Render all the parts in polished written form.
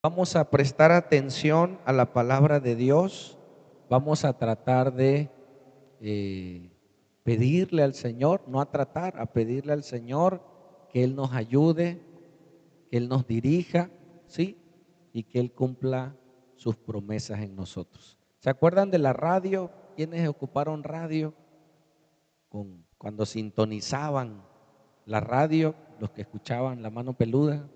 vamos a prestar atención a la palabra de Dios. Vamos a tratar de pedirle al Señor, no a tratar, a pedirle al Señor que Él nos ayude, que Él nos dirija, ¿sí? Y que Él cumpla sus promesas en nosotros. ¿Se acuerdan de la radio? ¿Quiénes ocuparon radio? Cuando sintonizaban la radio, los que escuchaban La Mano Peluda,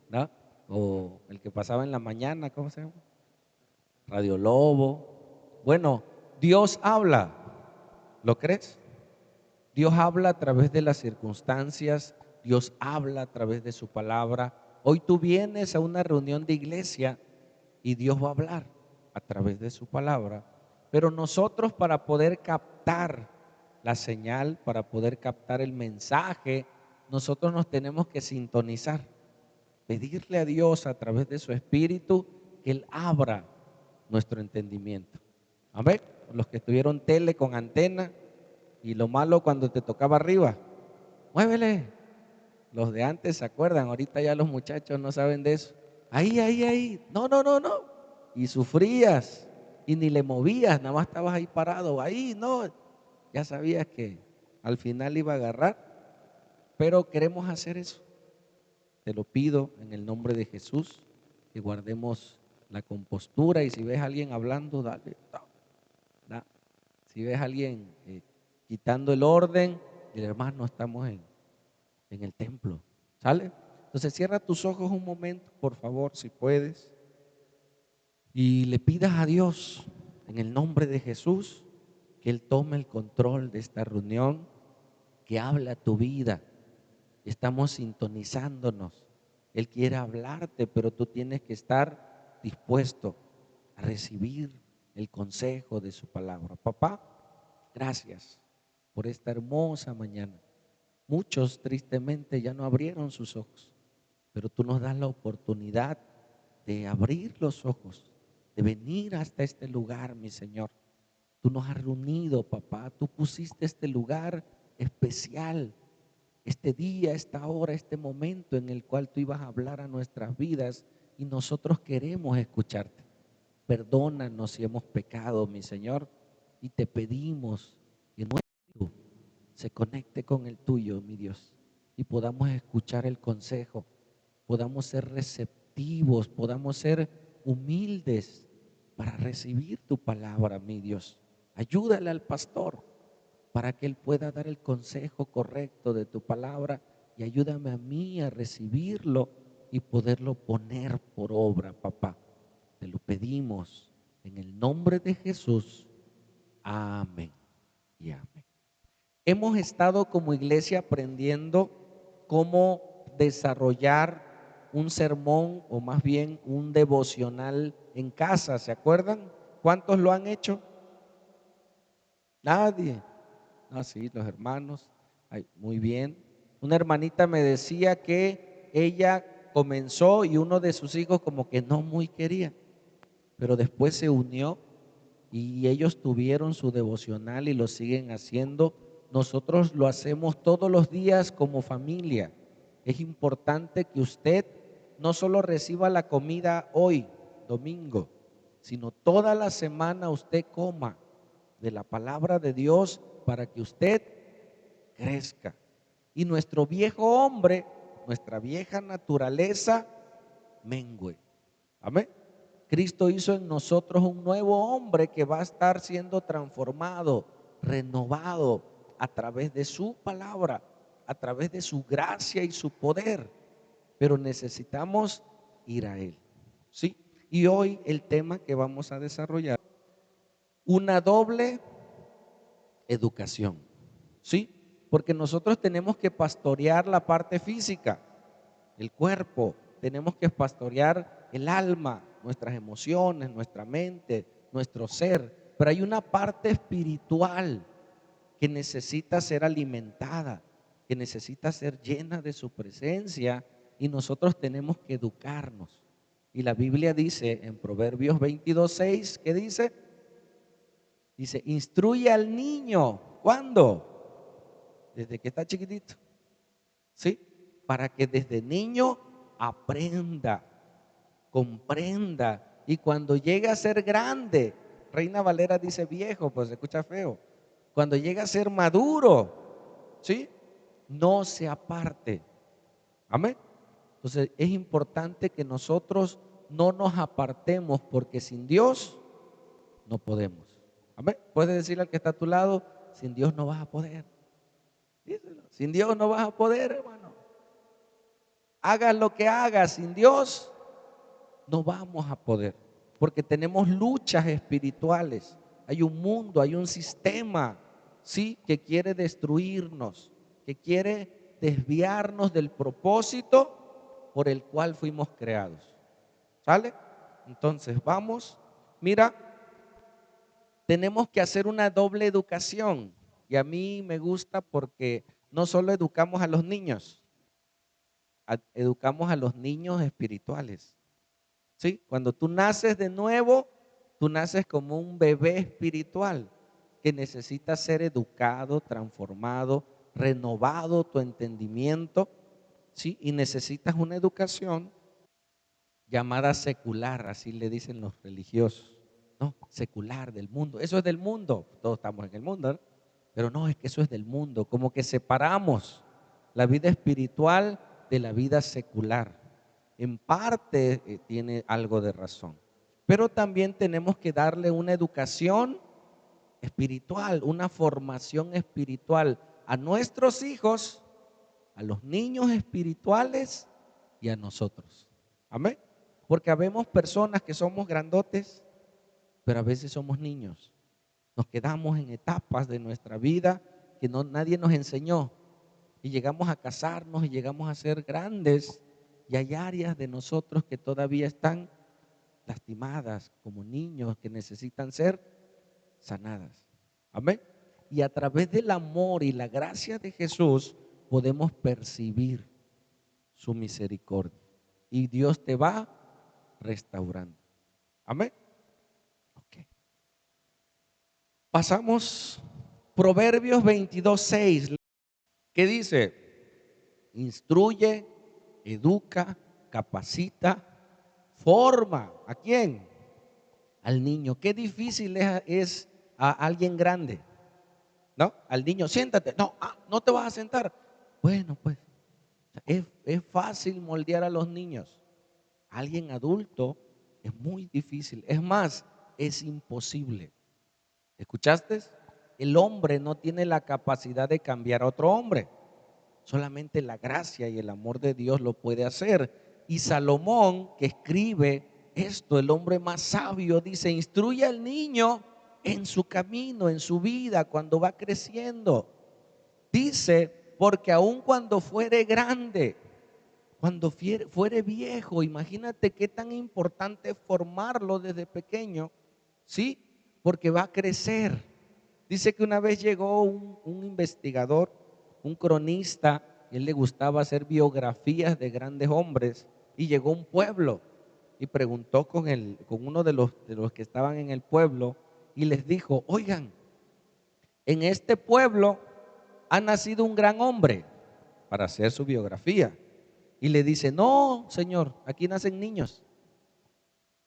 ¿no? O el que pasaba en la mañana, ¿cómo se llama? Radio Lobo. Bueno, Dios habla, ¿lo crees? Dios habla a través de las circunstancias, Dios habla a través de su palabra. Hoy tú vienes a una reunión de iglesia y Dios va a hablar a través de su palabra, pero nosotros, para poder captar la señal, para poder captar el mensaje, nosotros nos tenemos que sintonizar, pedirle a Dios a través de su Espíritu que Él abra nuestro entendimiento. Amén. Los que tuvieron tele con antena, y lo malo cuando te tocaba arriba, muévele. Los de antes se acuerdan, ahorita ya los muchachos no saben de eso. Ahí, no, no, no, no. Y sufrías y ni le movías, nada más estabas ahí parado, ahí, no. Ya sabías que al final iba a agarrar, pero queremos hacer eso. Te lo pido en el nombre de Jesús, que guardemos la compostura, y si ves a alguien hablando, dale. Da. Si ves a alguien quitando el orden, y hermano, no estamos en el templo, ¿sale? Entonces cierra tus ojos un momento, por favor, si puedes, y le pidas a Dios en el nombre de Jesús que Él tome el control de esta reunión, que hable a tu vida. Estamos sintonizándonos. Él quiere hablarte, pero tú tienes que estar dispuesto a recibir el consejo de su palabra. Papá, gracias por esta hermosa mañana. Muchos tristemente ya no abrieron sus ojos, pero tú nos das la oportunidad de abrir los ojos, de venir hasta este lugar, mi Señor. Tú nos has reunido, papá. Tú pusiste este lugar especial, este día, esta hora, este momento en el cual tú ibas a hablar a nuestras vidas, y nosotros queremos escucharte. Perdónanos si hemos pecado, mi Señor, y te pedimos que nuestro espíritu se conecte con el tuyo, mi Dios, y podamos escuchar el consejo, podamos ser receptivos, podamos ser humildes para recibir tu palabra, mi Dios. Ayúdale al pastor para que él pueda dar el consejo correcto de tu palabra, y ayúdame a mí a recibirlo y poderlo poner por obra, papá. Te lo pedimos en el nombre de Jesús. Amén y amén. Hemos estado como iglesia aprendiendo cómo desarrollar un sermón, o más bien un devocional en casa. ¿Se acuerdan? ¿Cuántos lo han hecho? Nadie. Ah, sí, los hermanos. Ay, muy bien. Una hermanita me decía que ella comenzó y uno de sus hijos como que no muy quería, pero después se unió y ellos tuvieron su devocional y lo siguen haciendo. Nosotros lo hacemos todos los días como familia. Es importante que usted no solo reciba la comida hoy, domingo, sino toda la semana usted coma de la palabra de Dios para que usted crezca. Y nuestro viejo hombre, nuestra vieja naturaleza, mengüe. Amén. Cristo hizo en nosotros un nuevo hombre que va a estar siendo transformado, renovado a través de su palabra, a través de su gracia y su poder. Pero necesitamos ir a Él, ¿sí? Y hoy el tema que vamos a desarrollar, una doble educación, ¿sí? Porque nosotros tenemos que pastorear la parte física, el cuerpo, tenemos que pastorear el alma, nuestras emociones, nuestra mente, nuestro ser, pero hay una parte espiritual que necesita ser alimentada, que necesita ser llena de su presencia, y nosotros tenemos que educarnos. Y la Biblia dice en Proverbios 22:6, ¿qué dice? Dice, instruye al niño. ¿Cuándo? Desde que está chiquitito, ¿sí? Para que desde niño aprenda. comprenda. Y cuando llegue a ser grande, Reina Valera dice viejo, pues se escucha feo. Cuando llegue a ser maduro, ¿sí? No se aparte. Amén. Entonces es importante que nosotros no nos apartemos porque sin Dios no podemos. Amén. Puedes decirle al que está a tu lado, sin Dios no vas a poder. Díselo. Sin Dios no vas a poder, hermano. Hagas lo que hagas, sin Dios no vamos a poder. Porque tenemos luchas espirituales. Hay un mundo, hay un sistema, ¿sí? Que quiere destruirnos, que quiere desviarnos del propósito por el cual fuimos creados. ¿Sale? Entonces, vamos, mira, tenemos que hacer una doble educación. Y a mí me gusta porque no solo educamos a los niños, educamos a los niños espirituales. ¿Sí? Cuando tú naces de nuevo, tú naces como un bebé espiritual que necesita ser educado, transformado, renovado tu entendimiento, ¿sí? Y necesitas una educación llamada secular, así le dicen los religiosos, ¿no? Secular, del mundo. Eso es del mundo, todos estamos en el mundo, ¿no? Pero no, es que eso es del mundo, como que separamos la vida espiritual de la vida secular. En parte tiene algo de razón, pero también tenemos que darle una educación espiritual, una formación espiritual a nuestros hijos, a los niños espirituales y a nosotros. Amén. Porque habemos personas que somos grandotes, pero a veces somos niños. Nos quedamos en etapas de nuestra vida que nadie nos enseñó. Y llegamos a casarnos y llegamos a ser grandes. Y hay áreas de nosotros que todavía están lastimadas como niños que necesitan ser sanadas. Amén. Y a través del amor y la gracia de Jesús podemos percibir su misericordia. Y Dios te va restaurando. Amén. Ok. Pasamos Proverbios 22:6, que dice: instruye, educa, capacita, forma. ¿A quién? Al niño. Qué difícil es a alguien grande, ¿no? Al niño, siéntate. No, no te vas a sentar. Bueno, pues es fácil moldear a los niños. Alguien adulto es muy difícil. Es más, es imposible. ¿Escuchaste? El hombre no tiene la capacidad de cambiar a otro hombre. Solamente la gracia y el amor de Dios lo puede hacer. Y Salomón, que escribe esto, el hombre más sabio, dice: instruye al niño en su camino, en su vida, cuando va creciendo. Dice, porque aun cuando fuere grande, cuando fuere viejo, imagínate qué tan importante es formarlo desde pequeño, ¿sí? Porque va a crecer. Dice que una vez llegó un investigador, un cronista, y él le gustaba hacer biografías de grandes hombres, y llegó a un pueblo y preguntó con uno de los que estaban en el pueblo y les dijo: oigan, en este pueblo ha nacido un gran hombre, para hacer su biografía. Y le dice: no, señor, aquí nacen niños,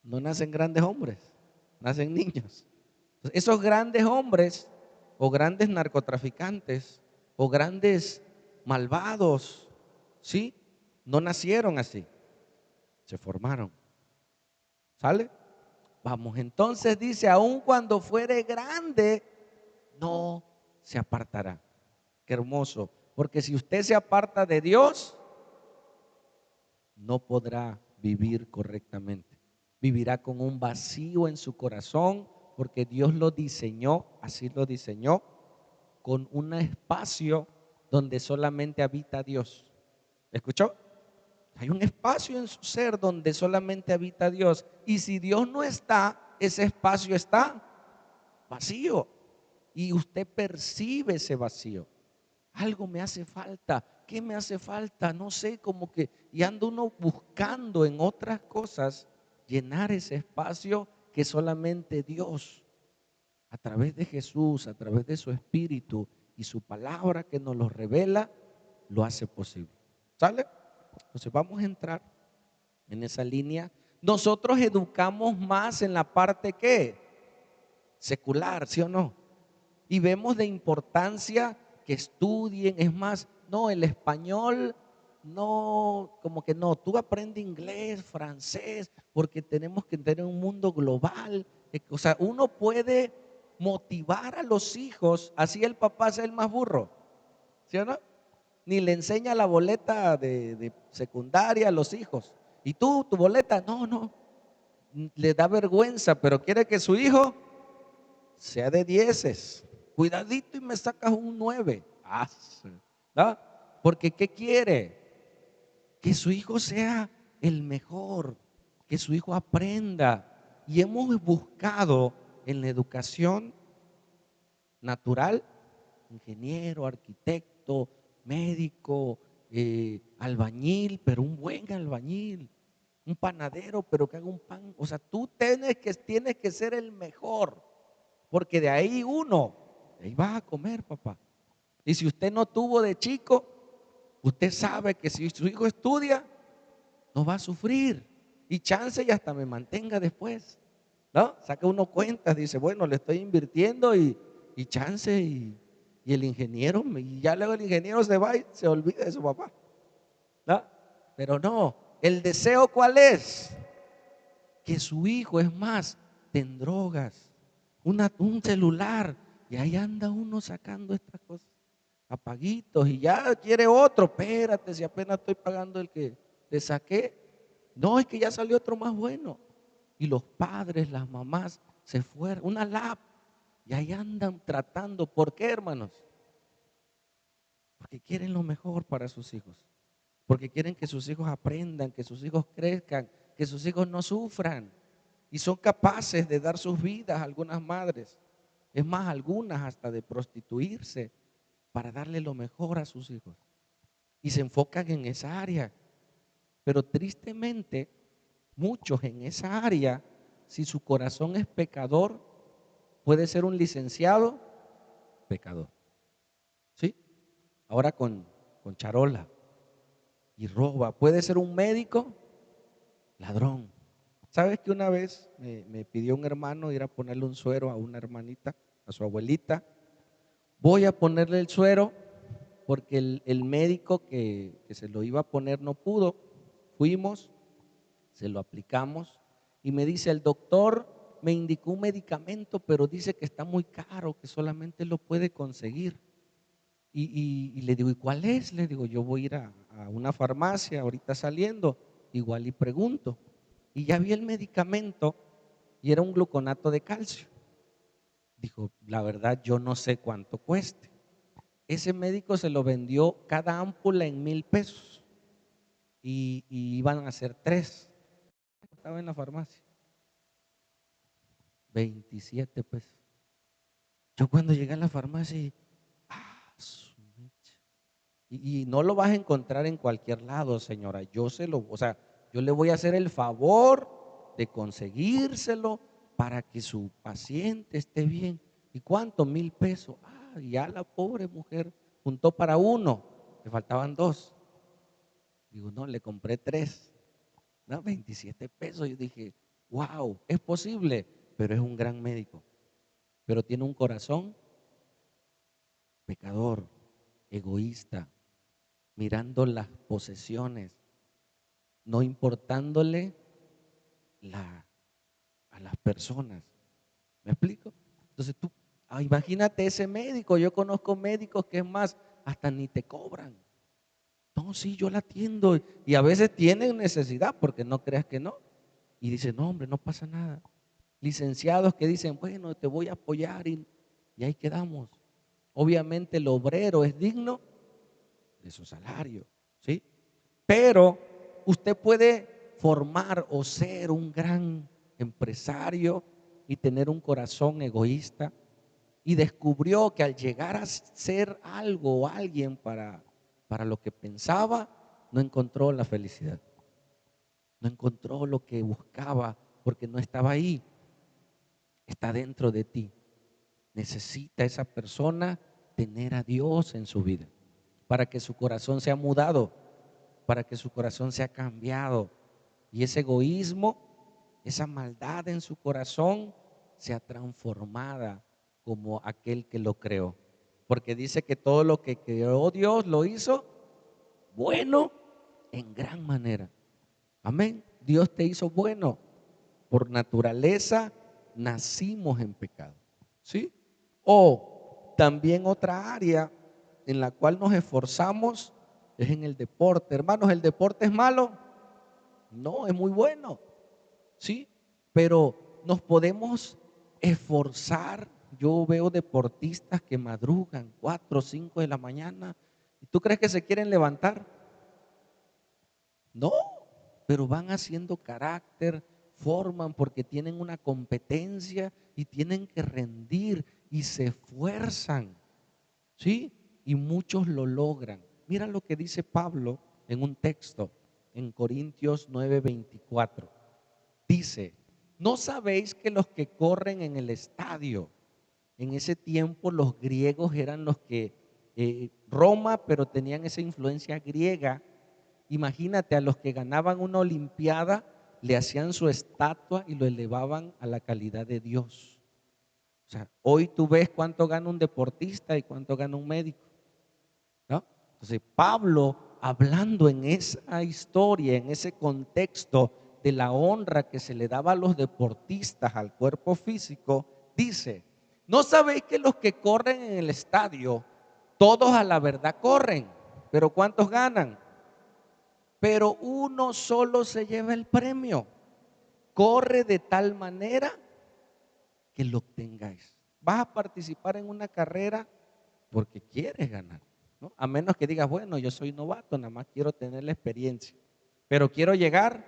no nacen grandes hombres, nacen niños. Esos grandes hombres o grandes narcotraficantes o grandes malvados, ¿sí? No nacieron así, se formaron. ¿Sale? Vamos, entonces dice: aun cuando fuere grande, no se apartará. Qué hermoso, porque si usted se aparta de Dios, no podrá vivir correctamente. Vivirá con un vacío en su corazón, porque Dios lo diseñó, así lo diseñó, con un espacio donde solamente habita Dios. ¿Escuchó? Hay un espacio en su ser donde solamente habita Dios. Y si Dios no está, ese espacio está vacío. Y usted percibe ese vacío. Algo me hace falta. ¿Qué me hace falta? No sé, como que, y anda uno buscando en otras cosas llenar ese espacio que solamente Dios, a través de Jesús, a través de su Espíritu y su palabra que nos lo revela, lo hace posible. ¿Sale? Entonces vamos a entrar en esa línea Nosotros educamos más en la parte ¿qué? Secular, ¿sí o no? Y vemos de importancia que estudien, es más, no, el español, no, como que no, tú aprende inglés, francés, porque tenemos que tener un mundo global. O sea, uno puede motivar a los hijos, así el papá sea el más burro, ¿sí o no? Ni le enseña la boleta de secundaria a los hijos. Y tú, tu boleta, no, no, le da vergüenza, pero quiere que su hijo sea de dieces. Cuidadito y me sacas un 9. ¿No? Porque ¿qué quiere? Que su hijo sea el mejor, que su hijo aprenda. Y hemos buscado en la educación natural, ingeniero, arquitecto, médico, albañil, pero un buen albañil, un panadero, pero que haga un pan. O sea, tú tienes que ser el mejor, porque de ahí de ahí vas a comer, papá. Y si usted no tuvo de chico, usted sabe que si su hijo estudia, no va a sufrir. Y chance y hasta me mantenga después. ¿No? Saca uno cuentas, dice, bueno, le estoy invirtiendo y chance y el ingeniero, y ya luego el ingeniero se va y se olvida de su papá. ¿No? Pero no, el deseo ¿cuál es? Que su hijo, es más, en drogas, un celular, y ahí anda uno sacando estas cosas, apaguitos, y ya quiere otro, espérate, si apenas estoy pagando el que le saqué. No, es que ya salió otro más bueno. Y los padres, las mamás se fueron, una lap, y ahí andan tratando. ¿Por qué, hermanos? Porque quieren lo mejor para sus hijos. Porque quieren que sus hijos aprendan, que sus hijos crezcan, que sus hijos no sufran. Y son capaces de dar sus vidas a algunas madres. Es más, algunas hasta de prostituirse para darle lo mejor a sus hijos. Y se enfocan en esa área. Pero tristemente, muchos en esa área, si su corazón es pecador, puede ser un licenciado pecador. ¿Sí? Ahora con charola y roba. Puede ser un médico ladrón. ¿Sabes que una vez me pidió un hermano ir a ponerle un suero a una hermanita, a su abuelita? Voy a ponerle el suero porque el médico que se lo iba a poner no pudo. Fuimos, se lo aplicamos y me dice, el doctor me indicó un medicamento, pero dice que está muy caro, que solamente lo puede conseguir. Y le digo, ¿y cuál es? Le digo, yo voy a ir a una farmacia ahorita saliendo, igual y pregunto. Y ya vi el medicamento y era un gluconato de calcio. Dijo, la verdad yo no sé cuánto cueste. Ese médico se lo vendió cada ámpula en 1,000 pesos y iban a ser 3. Estaba en la farmacia, 27 pesos. Yo cuando llegué a la farmacia, y no lo vas a encontrar en cualquier lado, señora. O sea, yo le voy a hacer el favor de conseguírselo para que su paciente esté bien. ¿Y cuánto? 1,000 pesos. Ya la pobre mujer juntó para uno, le faltaban 2. Digo, no, le compré 3. No, 27 pesos. Yo dije, wow, es posible, pero es un gran médico. Pero tiene un corazón pecador, egoísta, mirando las posesiones, no importándole a las personas. ¿Me explico? Entonces tú, imagínate ese médico. Yo conozco médicos que es más, hasta ni te cobran. No, sí, yo la atiendo. Y a veces tienen necesidad, porque no creas que no. Y dicen, no, hombre, no pasa nada. Licenciados que dicen, bueno, te voy a apoyar y ahí quedamos. Obviamente el obrero es digno de su salario, ¿sí? Pero usted puede formar o ser un gran empresario y tener un corazón egoísta, y descubrió que al llegar a ser algo o alguien para lo que pensaba, no encontró la felicidad, no encontró lo que buscaba porque no estaba ahí. Está dentro de ti. Necesita esa persona tener a Dios en su vida para que su corazón sea mudado, para que su corazón sea cambiado. Y ese egoísmo esa maldad en su corazón sea transformada como aquel que lo creó. Porque dice que todo lo que creó Dios lo hizo bueno en gran manera. Amén. Dios te hizo bueno. Por naturaleza nacimos en pecado. ¿Sí? O también otra área en la cual nos esforzamos es en el deporte. Hermanos, ¿el deporte es malo? No, es muy bueno. ¿Sí? Pero nos podemos esforzar. Yo veo deportistas que madrugan 4 o 5 de la mañana. ¿Y tú crees que se quieren levantar? No, pero van haciendo carácter, forman porque tienen una competencia y tienen que rendir y se esfuerzan, ¿sí? Y muchos lo logran. Mira lo que dice Pablo en un texto en Corintios 9:24. Dice, ¿no sabéis que los que corren en el estadio, en ese tiempo los griegos eran los que, Roma, pero tenían esa influencia griega? Imagínate, a los que ganaban una olimpiada le hacían su estatua y lo elevaban a la calidad de Dios. O sea, hoy tú ves cuánto gana un deportista y cuánto gana un médico, ¿no? Entonces, Pablo, hablando en esa historia, en ese contexto de la honra que se le daba a los deportistas, al cuerpo físico, dice, ¿no sabéis que los que corren en el estadio, todos a la verdad corren, pero cuántos ganan? Pero uno solo se lleva el premio. Corre de tal manera que lo obtengáis. Vas a participar en una carrera porque quieres ganar, ¿no? A menos que digas, bueno, yo soy novato, nada más quiero tener la experiencia, pero quiero llegar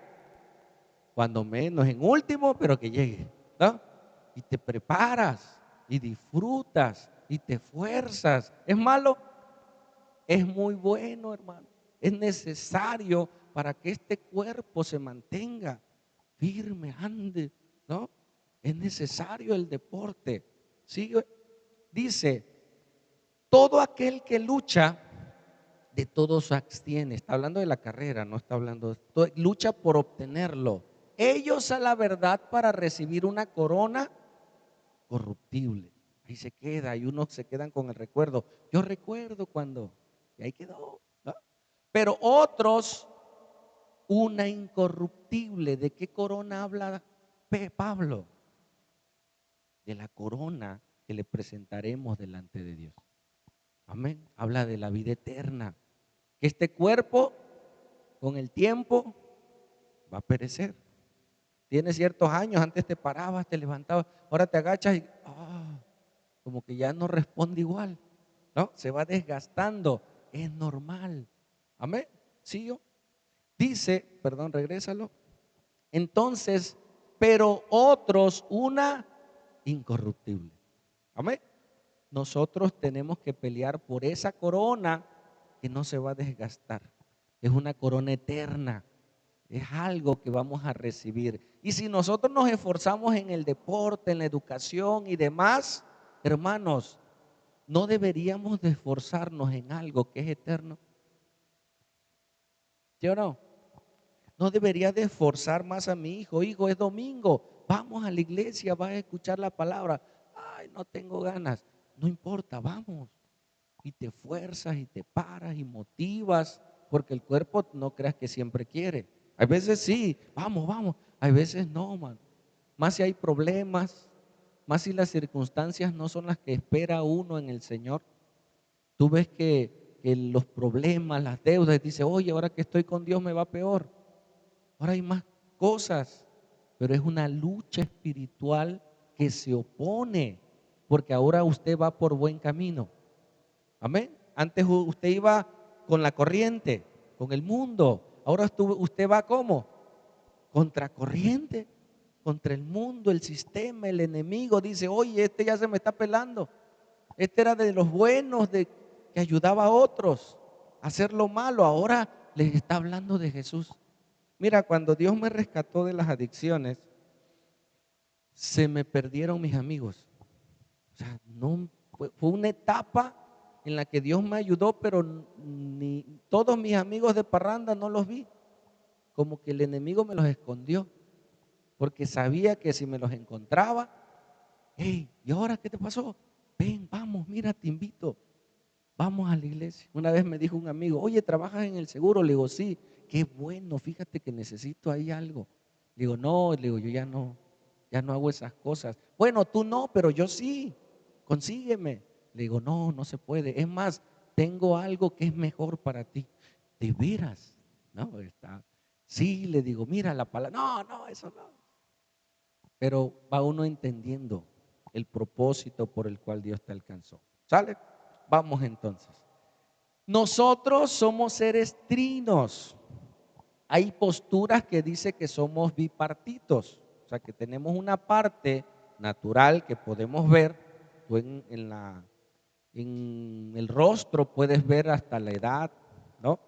cuando menos en último, pero que llegue, ¿no? Y te preparas y disfrutas y te esfuerzas. ¿Es malo? Es muy bueno, hermano. Es necesario para que este cuerpo se mantenga firme, ande, ¿no? Es necesario el deporte. Sigue, dice, todo aquel que lucha, de todo se abstiene. Está hablando de la carrera, no está hablando lucha por obtenerlo. Ellos a la verdad para recibir una corona corruptible. Ahí se queda y unos se quedan con el recuerdo. Yo recuerdo cuando, y ahí quedó, ¿no? Pero otros, una incorruptible. ¿De qué corona habla Pablo? De la corona que le presentaremos delante de Dios. Amén. Habla de la vida eterna. Que este cuerpo, con el tiempo, va a perecer. Tiene ciertos años, antes te parabas, te levantabas, ahora te agachas y como que ya no responde igual, ¿no? Se va desgastando, es normal. Amén. ¿Sigo? Dice, perdón, regrésalo. Entonces, pero otros una incorruptible. Amén. Nosotros tenemos que pelear por esa corona que no se va a desgastar. Es una corona eterna. Es algo que vamos a recibir. Y si nosotros nos esforzamos en el deporte, en la educación y demás, hermanos, ¿no deberíamos de esforzarnos en algo que es eterno? ¿Sí o no? No debería de esforzar más a mi hijo. Hijo, es domingo, vamos a la iglesia, vas a escuchar la palabra. Ay, no tengo ganas. No importa, vamos. Y te fuerzas y te paras y motivas, porque el cuerpo no creas que siempre quiere. Hay veces sí, vamos, vamos. Hay veces no, man. Más si hay problemas, más si las circunstancias no son las que espera uno en el Señor. Tú ves que los problemas, las deudas, dice, oye, ahora que estoy con Dios me va peor. Ahora hay más cosas, pero es una lucha espiritual que se opone, porque ahora usted va por buen camino. Amén. Antes usted iba con la corriente, con el mundo. Ahora usted va como contra corriente, contra el mundo, el sistema, el enemigo. Dice, oye, este ya se me está pelando. Este era de los buenos, que ayudaba a otros a hacer lo malo. Ahora les está hablando de Jesús. Mira, cuando Dios me rescató de las adicciones, se me perdieron mis amigos. O sea, no, fue una etapa en la que Dios me ayudó, pero ni todos mis amigos de parranda no los vi. Como que el enemigo me los escondió. porque sabía que si me los encontraba, hey, ¿y ahora qué te pasó? Ven, vamos, mira, te invito, vamos a la iglesia. Una vez me dijo un amigo, oye, ¿trabajas en el seguro? Le digo, sí, qué bueno, fíjate que necesito ahí algo. Le digo, no, le digo, yo ya no hago esas cosas. Bueno, tú no, pero yo sí, consígueme. Le digo, no, no se puede. Es más, tengo algo que es mejor para ti. ¿De veras? No, está. Sí, le digo, mira la palabra. No, no, eso no. Pero va uno entendiendo el propósito por el cual Dios te alcanzó. ¿Sale? Vamos entonces. Nosotros somos seres trinos. Hay posturas que dice que somos bipartitos, o sea que tenemos una parte natural que podemos ver. Tú en el rostro puedes ver hasta la edad, ¿no?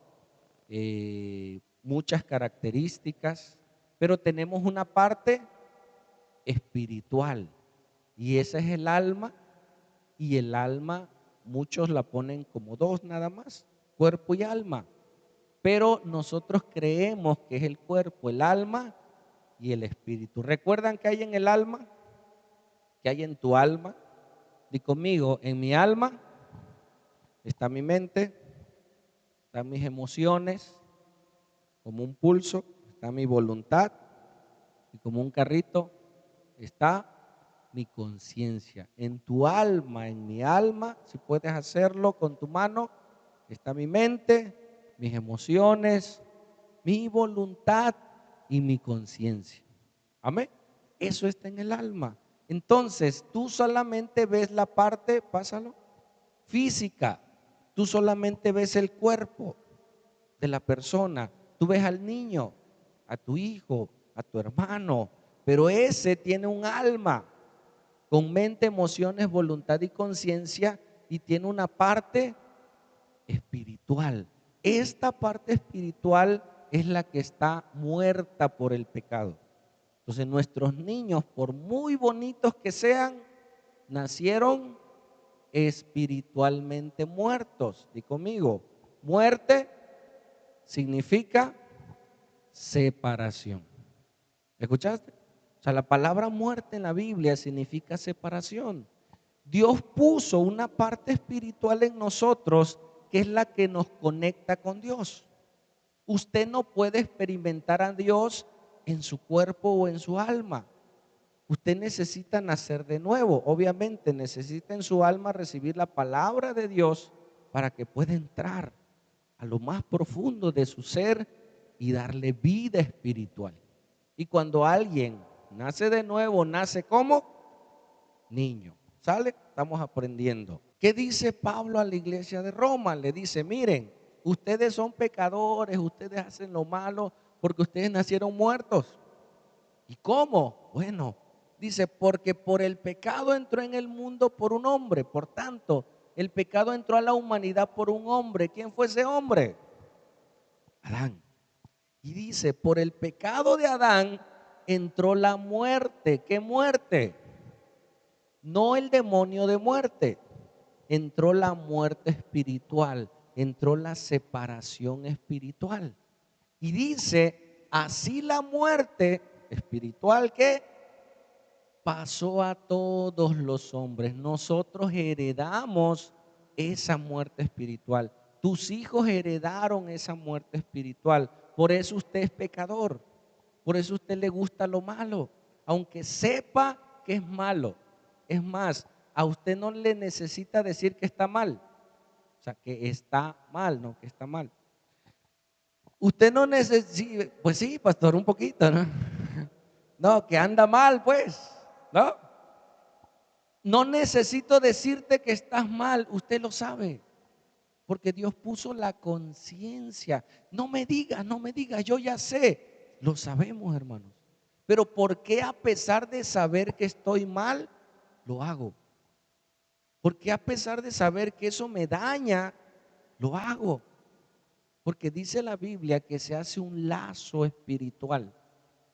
Muchas características, pero tenemos una parte espiritual y esa es el alma, y el alma muchos la ponen como dos nada más, cuerpo y alma, pero nosotros creemos que es el cuerpo, el alma y el espíritu. ¿Recuerdan que hay en el alma? ¿Que hay en tu alma? Di conmigo, en mi alma está mi mente, están mis emociones, como un pulso, está mi voluntad, y como un carrito está mi conciencia. En tu alma, en mi alma, si puedes hacerlo con tu mano, está mi mente, mis emociones, mi voluntad y mi conciencia. Amén. Eso está en el alma. Entonces, tú solamente ves la parte, pásalo, física. Tú solamente ves el cuerpo de la persona. Tú ves al niño, a tu hijo, a tu hermano, pero ese tiene un alma con mente, emociones, voluntad y conciencia, y tiene una parte espiritual. Esta parte espiritual es la que está muerta por el pecado. Entonces nuestros niños, por muy bonitos que sean, nacieron espiritualmente muertos. Di conmigo, muerte significa separación. ¿Escuchaste? O sea, la palabra muerte en la Biblia significa separación. Dios puso una parte espiritual en nosotros que es la que nos conecta con Dios. Usted no puede experimentar a Dios en su cuerpo o en su alma. Usted necesita nacer de nuevo. Obviamente necesita en su alma recibir la palabra de Dios para que pueda entrar a lo más profundo de su ser y darle vida espiritual. Y cuando alguien nace de nuevo, nace como niño. ¿Sale? Estamos aprendiendo. ¿Qué dice Pablo a la iglesia de Roma? Le dice, miren, ustedes son pecadores, ustedes hacen lo malo porque ustedes nacieron muertos. ¿Y cómo? Bueno, dice, porque por el pecado entró en el mundo por un hombre. Por tanto, el pecado entró a la humanidad por un hombre. ¿Quién fue ese hombre? Adán. Y dice, por el pecado de Adán entró la muerte. ¿Qué muerte? No el demonio de muerte. Entró la muerte espiritual. Entró la separación espiritual. Y dice, así la muerte espiritual que pasó a todos los hombres. Nosotros heredamos esa muerte espiritual. Tus hijos heredaron esa muerte espiritual. Por eso usted es pecador. Por eso a usted le gusta lo malo, aunque sepa que es malo. Es más, a usted no le necesita decir que está mal. O sea, que está mal, no que está mal. Usted no necesita, pues sí, pastor, un poquito, ¿no? No, que anda mal, pues, ¿no? No necesito decirte que estás mal, usted lo sabe, porque Dios puso la conciencia. No me digas, yo ya sé, lo sabemos, hermanos. Pero ¿por qué a pesar de saber que estoy mal, lo hago? ¿Por qué a pesar de saber que eso me daña, lo hago? Porque dice la Biblia que se hace un lazo espiritual.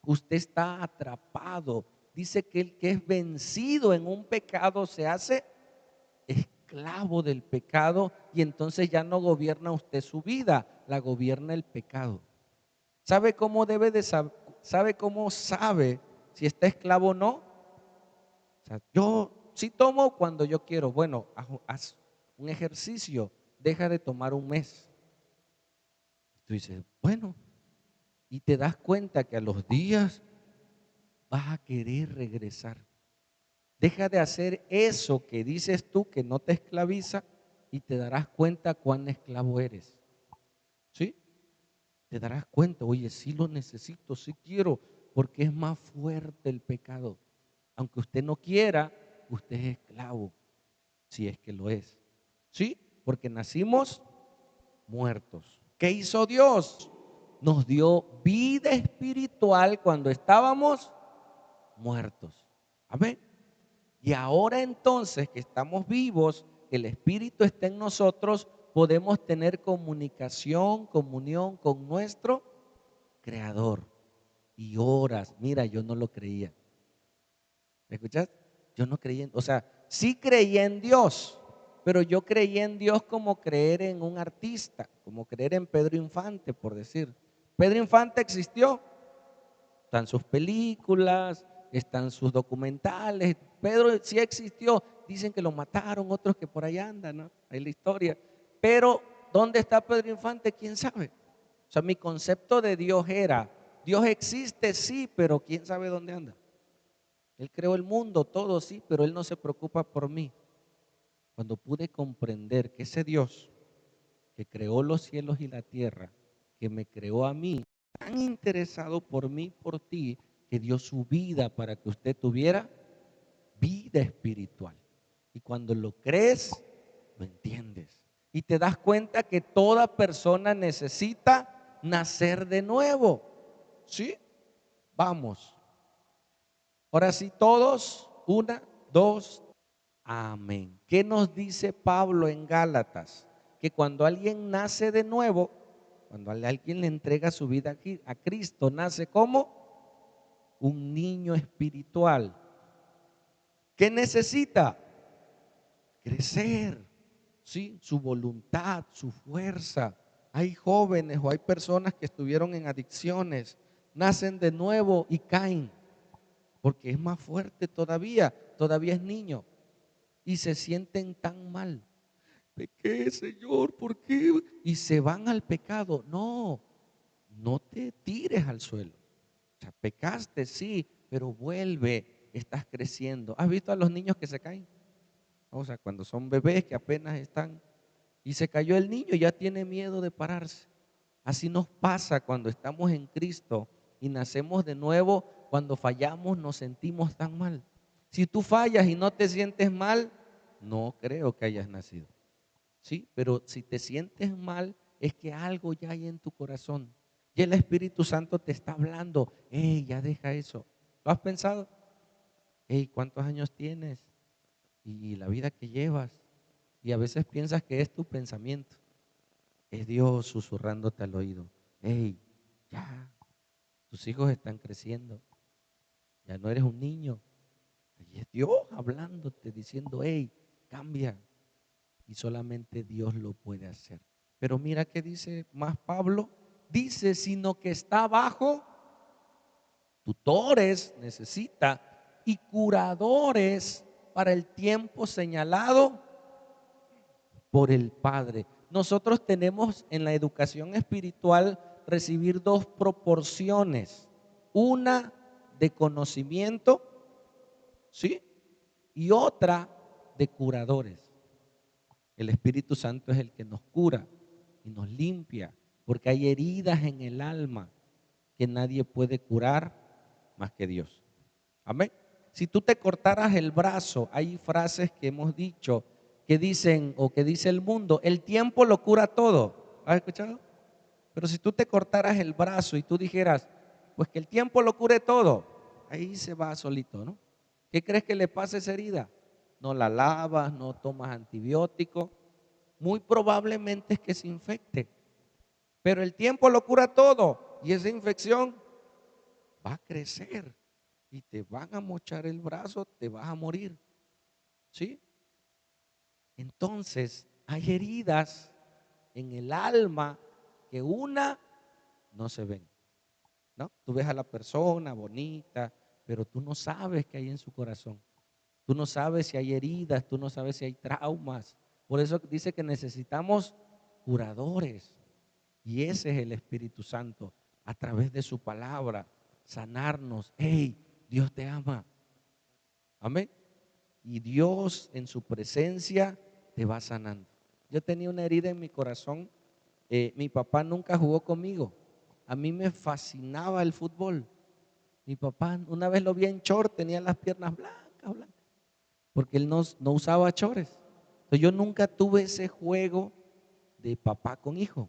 Usted está atrapado. Dice que el que es vencido en un pecado se hace esclavo del pecado y entonces ya no gobierna usted su vida, la gobierna el pecado. ¿Sabe cómo sabe si está esclavo o no. O sea, yo sí tomo cuando yo quiero. Bueno, haz un ejercicio, deja de tomar un mes. Tú dices, bueno, y te das cuenta que a los días vas a querer regresar. Deja de hacer eso que dices tú que no te esclaviza y te darás cuenta cuán esclavo eres. ¿Sí? Te darás cuenta, oye, sí lo necesito, sí quiero, porque es más fuerte el pecado. Aunque usted no quiera, usted es esclavo, si es que lo es. ¿Sí? Porque nacimos muertos. ¿Qué hizo Dios? Nos dio vida espiritual cuando estábamos muertos. Amén. Y ahora entonces que estamos vivos, que el Espíritu está en nosotros, podemos tener comunicación, comunión con nuestro Creador. Y horas, mira, yo no lo creía. ¿Me escuchas? Yo no creía, o sea, sí creía en Dios, pero yo creía en Dios como creer en un artista, como creer en Pedro Infante, por decir. Pedro Infante existió, están sus películas, están sus documentales. Pedro sí existió, dicen que lo mataron, otros que por ahí andan, ¿no? Hay la historia. Pero, ¿dónde está Pedro Infante? ¿Quién sabe? O sea, mi concepto de Dios era, Dios existe, sí, pero ¿quién sabe dónde anda? Él creó el mundo, todo sí, pero Él no se preocupa por mí. Cuando pude comprender que ese Dios que creó los cielos y la tierra, que me creó a mí, tan interesado por mí, por ti, que dio su vida para que usted tuviera vida espiritual. Y cuando lo crees, lo entiendes. Y te das cuenta que toda persona necesita nacer de nuevo. ¿Sí? Vamos. Ahora sí, todos, una, dos, amén. ¿Qué nos dice Pablo en Gálatas? Que cuando alguien nace de nuevo, cuando alguien le entrega su vida a Cristo, nace como un niño espiritual. ¿Qué necesita? Crecer, ¿sí? Su voluntad, su fuerza. Hay jóvenes o hay personas que estuvieron en adicciones, nacen de nuevo y caen, porque es más fuerte todavía es niño y se sienten tan mal. Pequé, Señor, ¿por qué? Y se van al pecado. No, no te tires al suelo. O sea, pecaste, sí, pero vuelve, estás creciendo. ¿Has visto a los niños que se caen? O sea, cuando son bebés que apenas están y se cayó el niño, ya tiene miedo de pararse. Así nos pasa cuando estamos en Cristo y nacemos de nuevo. Cuando fallamos nos sentimos tan mal. Si tú fallas y no te sientes mal, no creo que hayas nacido. Sí, pero si te sientes mal, es que algo ya hay en tu corazón. Y el Espíritu Santo te está hablando. Hey, ya deja eso. ¿Lo has pensado? Hey, ¿cuántos años tienes? Y la vida que llevas. Y a veces piensas que es tu pensamiento. Es Dios susurrándote al oído. Hey, ya, tus hijos están creciendo. Ya no eres un niño. Y es Dios hablándote, diciendo, hey, cambia. Y solamente Dios lo puede hacer. Pero mira qué dice más Pablo. Dice, sino que está bajo tutores, necesita, y curadores para el tiempo señalado por el Padre. Nosotros tenemos en la educación espiritual recibir dos proporciones. Una de conocimiento, ¿sí? Y otra de curadores. El Espíritu Santo es el que nos cura y nos limpia, porque hay heridas en el alma que nadie puede curar más que Dios. Amén. Si tú te cortaras el brazo, hay frases que hemos dicho que dicen o que dice el mundo, el tiempo lo cura todo. ¿Has escuchado? Pero si tú te cortaras el brazo y tú dijeras, pues que el tiempo lo cure todo, ahí se va solito, ¿no? ¿Qué crees que le pasa a esa herida? No la lavas, no tomas antibiótico, muy probablemente es que se infecte. Pero el tiempo lo cura todo y esa infección va a crecer y te van a mochar el brazo, te vas a morir. ¿Sí? Entonces, hay heridas en el alma que una no se ven, ¿no? Tú ves a la persona bonita, pero tú no sabes qué hay en su corazón. Tú no sabes si hay heridas, tú no sabes si hay traumas. Por eso dice que necesitamos curadores. Y ese es el Espíritu Santo, a través de su palabra, sanarnos. Hey, Dios te ama. Amén. Y Dios en su presencia te va sanando. Yo tenía una herida en mi corazón. Mi papá nunca jugó conmigo. A mí me fascinaba el fútbol. Mi papá una vez lo vi en short, tenía las piernas blancas, blancas, porque él no usaba chores. Entonces yo nunca tuve ese juego de papá con hijo.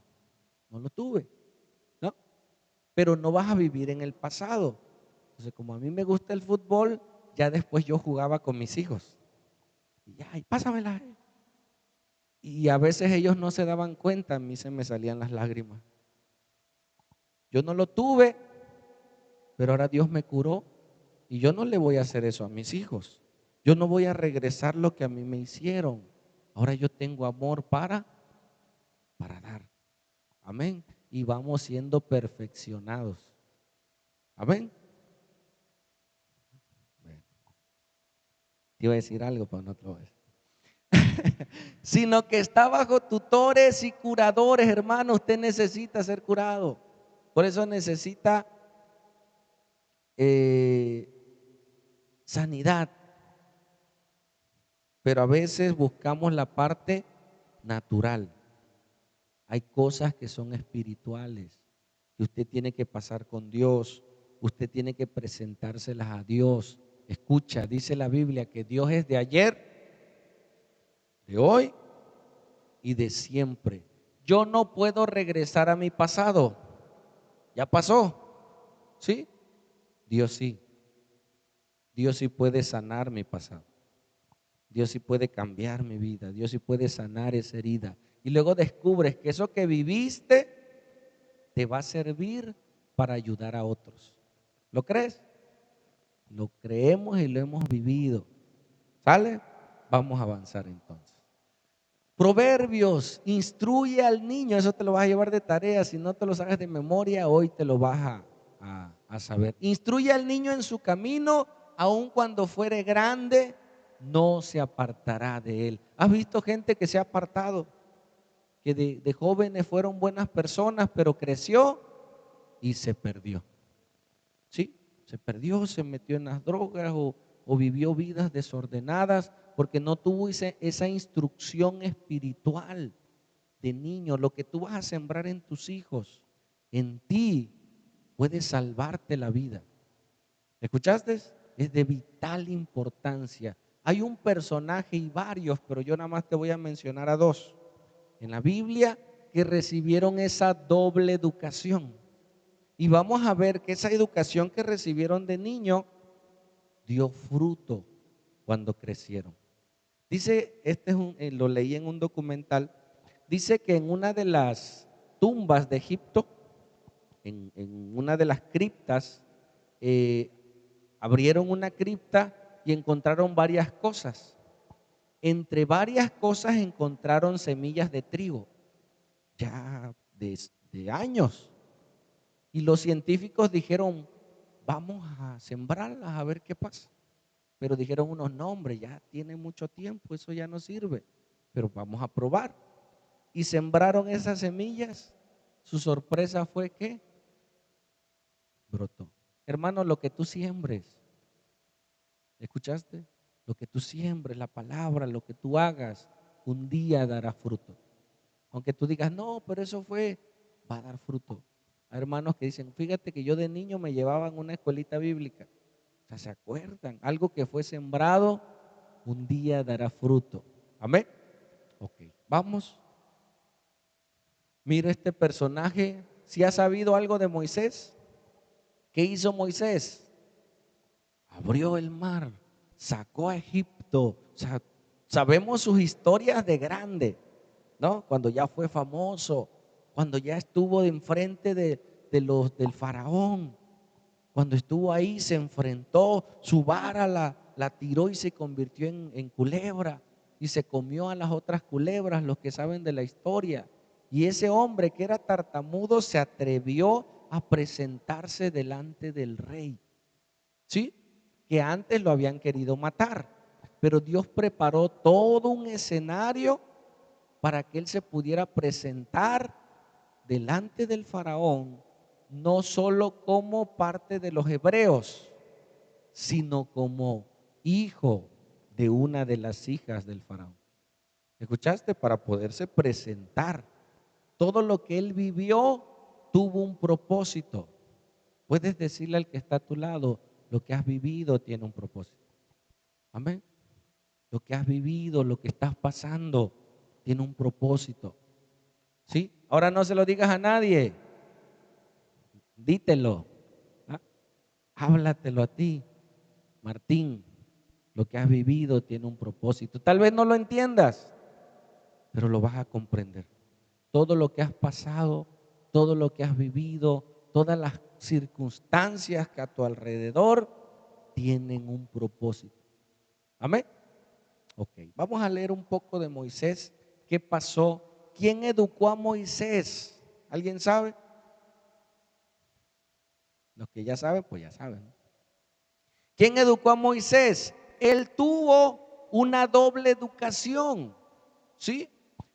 No lo tuve, ¿no? Pero no vas a vivir en el pasado. Entonces, como a mí me gusta el fútbol, ya después yo jugaba con mis hijos. Y ya, y pásamela. Y a veces ellos no se daban cuenta, a mí se me salían las lágrimas. Yo no lo tuve, pero ahora Dios me curó y yo no le voy a hacer eso a mis hijos. Yo no voy a regresar lo que a mí me hicieron. Ahora yo tengo amor para dar. Amén. Y vamos siendo perfeccionados. Amén. Bueno, te iba a decir algo, pero no te lo voy a decir. Sino que está bajo tutores y curadores, hermano. Usted necesita ser curado. Por eso necesita eh, sanidad. Pero a veces buscamos la parte natural. Hay cosas que son espirituales, que usted tiene que pasar con Dios. Usted tiene que presentárselas a Dios. Escucha, dice la Biblia que Dios es de ayer, de hoy y de siempre. Yo no puedo regresar a mi pasado. Ya pasó. ¿Sí? Dios sí. Dios sí puede sanar mi pasado. Dios sí puede cambiar mi vida. Dios sí puede sanar esa herida. Y luego descubres que eso que viviste te va a servir para ayudar a otros. ¿Lo crees? Lo creemos y lo hemos vivido. ¿Sale? Vamos a avanzar entonces. Proverbios, instruye al niño. Eso te lo vas a llevar de tarea. Si no te lo sabes de memoria, hoy te lo vas a saber. Instruye al niño en su camino, aun cuando fuere grande, no se apartará de él. ¿Has visto gente que se ha apartado? Que de jóvenes fueron buenas personas, pero creció y se perdió. ¿Sí? Se perdió, se metió en las drogas o vivió vidas desordenadas porque no tuvo esa instrucción espiritual de niño. Lo que tú vas a sembrar en tus hijos, en ti, puede salvarte la vida. ¿Escuchaste? Es de vital importancia. Hay un personaje y varios, pero yo nada más te voy a mencionar a dos en la Biblia que recibieron esa doble educación. Y vamos a ver que esa educación que recibieron de niño dio fruto cuando crecieron. Dice, lo leí en un documental, dice que en una de las tumbas de Egipto, en una de las criptas, abrieron una cripta y encontraron varias cosas. Entre varias cosas encontraron semillas de trigo, ya de años. Y los científicos dijeron, vamos a sembrarlas a ver qué pasa. Pero dijeron unos nombres, ya tiene mucho tiempo, eso ya no sirve. Pero vamos a probar. Y sembraron esas semillas. Su sorpresa fue que brotó. Hermano, lo que tú siembres, ¿escuchaste? Lo que tú siembres, la palabra, lo que tú hagas, un día dará fruto. Aunque tú digas, no, pero eso va a dar fruto. Hay hermanos que dicen, fíjate que yo de niño me llevaban a una escuelita bíblica. O sea, ¿se acuerdan? Algo que fue sembrado, un día dará fruto. Amén. Ok, vamos. Mira este personaje. ¿Si ha sabido algo de Moisés? ¿Qué hizo Moisés? Abrió el mar, sacó a Egipto. O sea, sabemos sus historias de grande, ¿no? Cuando ya fue famoso, cuando ya estuvo enfrente del faraón, cuando estuvo ahí se enfrentó, su vara la tiró y se convirtió en culebra y se comió a las otras culebras, los que saben de la historia. Y ese hombre que era tartamudo se atrevió a presentarse delante del rey. ¿Sí? que antes lo habían querido matar. Pero Dios preparó todo un escenario para que él se pudiera presentar delante del faraón, no solo como parte de los hebreos, sino como hijo de una de las hijas del faraón. ¿Escuchaste? Para poderse presentar. Todo lo que él vivió tuvo un propósito. Puedes decirle al que está a tu lado, lo que has vivido tiene un propósito. Amén. Lo que has vivido, lo que estás pasando, tiene un propósito. ¿Sí? Ahora no se lo digas a nadie. Dítelo. ¿Ah? Háblatelo a ti. Martín, lo que has vivido tiene un propósito. Tal vez no lo entiendas, pero lo vas a comprender. Todo lo que has pasado, todo lo que has vivido, todas las circunstancias que a tu alrededor tienen un propósito. Amén. Ok, vamos a leer un poco de Moisés. ¿Qué pasó? ¿Quién educó a Moisés? ¿Alguien sabe? Los que ya saben, pues ya saben, ¿no? ¿Quién educó a Moisés? Él tuvo una doble educación, ¿sí?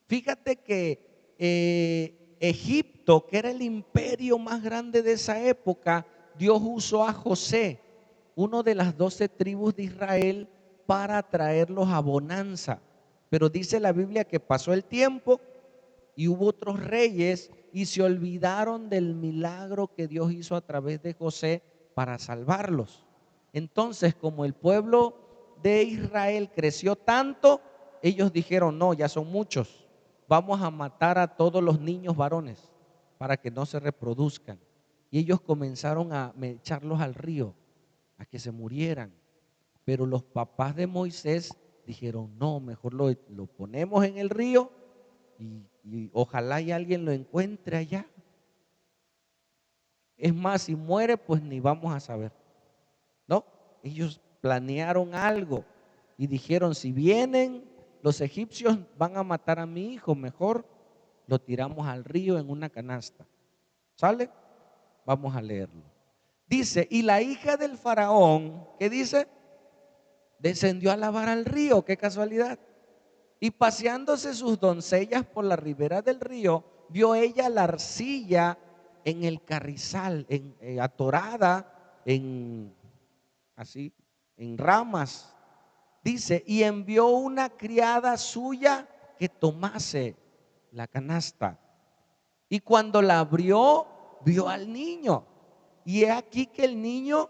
Fíjate que Egipto, que era el imperio más grande de esa época, Dios usó a José, uno de las 12 tribus de Israel, para traerlos a bonanza. Pero dice la Biblia que pasó el tiempo y hubo otros reyes y se olvidaron del milagro que Dios hizo a través de José para salvarlos. Entonces, como el pueblo de Israel creció tanto, ellos dijeron, no, ya son muchos, vamos a matar a todos los niños varones para que no se reproduzcan. Y ellos comenzaron a echarlos al río, a que se murieran. Pero los papás de Moisés dijeron, no, mejor lo ponemos en el río y ojalá y alguien lo encuentre allá. Es más, si muere, pues ni vamos a saber. ¿No? Ellos planearon algo y dijeron, si vienen los egipcios van a matar a mi hijo, mejor lo tiramos al río en una canasta. ¿Sale? Vamos a leerlo. Dice, y la hija del faraón, ¿qué dice? Descendió a lavar al río, qué casualidad. Y paseándose sus doncellas por la ribera del río, vio ella la arcilla en el carrizal, atorada en así, en ramas. Dice, y envió una criada suya que tomase la canasta. Y cuando la abrió, vio al niño. Y he aquí que el niño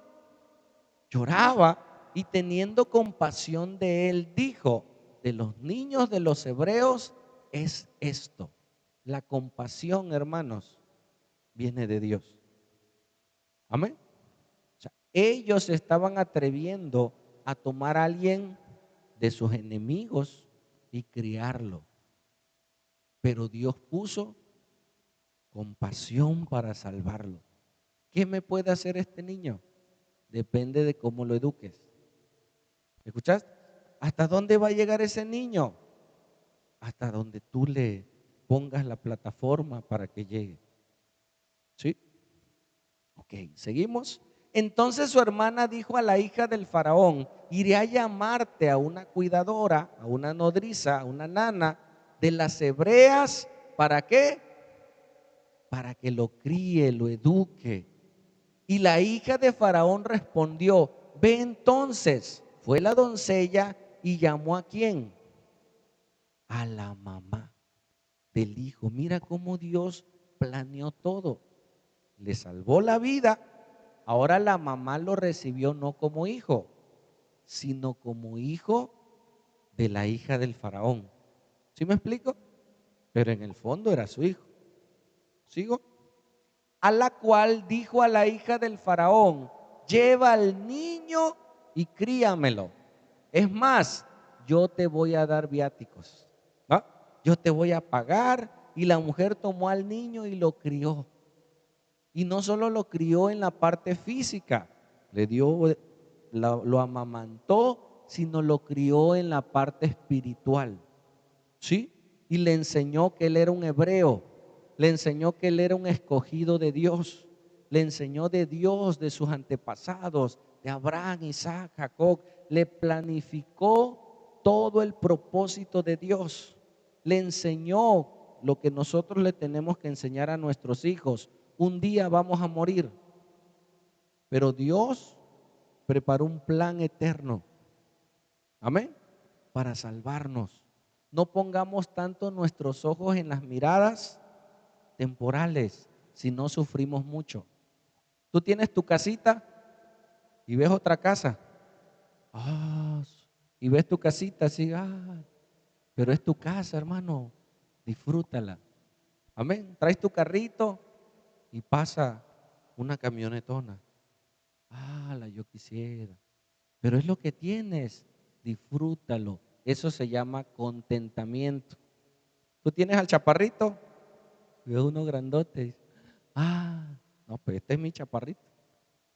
lloraba y teniendo compasión de él, dijo, de los niños de los hebreos es esto. La compasión, hermanos, viene de Dios. Amén. O sea, ellos se estaban atreviendo a tomar a alguien de sus enemigos y criarlo. Pero Dios puso compasión para salvarlo. ¿Qué me puede hacer este niño? Depende de cómo lo eduques. ¿Escuchaste? ¿Hasta dónde va a llegar ese niño? Hasta donde tú le pongas la plataforma para que llegue. ¿Sí? Ok, seguimos. Entonces su hermana dijo a la hija del faraón, iré a llamarte a una cuidadora, a una nodriza, a una nana de las hebreas, ¿para qué? Para que lo críe, lo eduque. Y la hija de faraón respondió, ve entonces. Fue la doncella y llamó a quién? A la mamá del hijo. Mira cómo Dios planeó todo. Le salvó la vida. Ahora la mamá lo recibió no como hijo, sino como hijo de la hija del faraón. ¿Sí me explico? Pero en el fondo era su hijo. ¿Sigo? A la cual dijo a la hija del faraón, lleva al niño y críamelo. Es más, yo te voy a dar viáticos, ¿no? Yo te voy a pagar. Y la mujer tomó al niño y lo crió. Y no solo lo crió en la parte física, le dio, lo amamantó, sino lo crió en la parte espiritual. ¿Sí? Y le enseñó que él era un hebreo, le enseñó que él era un escogido de Dios, le enseñó de Dios, de sus antepasados, de Abraham, Isaac, Jacob. Le planificó todo el propósito de Dios. Le enseñó lo que nosotros le tenemos que enseñar a nuestros hijos. Un día vamos a morir, pero Dios preparó un plan eterno. Amén. Para salvarnos. No pongamos tanto nuestros ojos en las miradas temporales, si no sufrimos mucho. Tú tienes tu casita y ves otra casa. Ah, y ves tu casita así, pero es tu casa, hermano. Disfrútala. Amén. Traes tu carrito y pasa una camionetona. Yo quisiera. Pero es lo que tienes. Disfrútalo. Eso se llama contentamiento. Tú tienes al chaparrito, y ves uno grandote. No, pues este es mi chaparrito.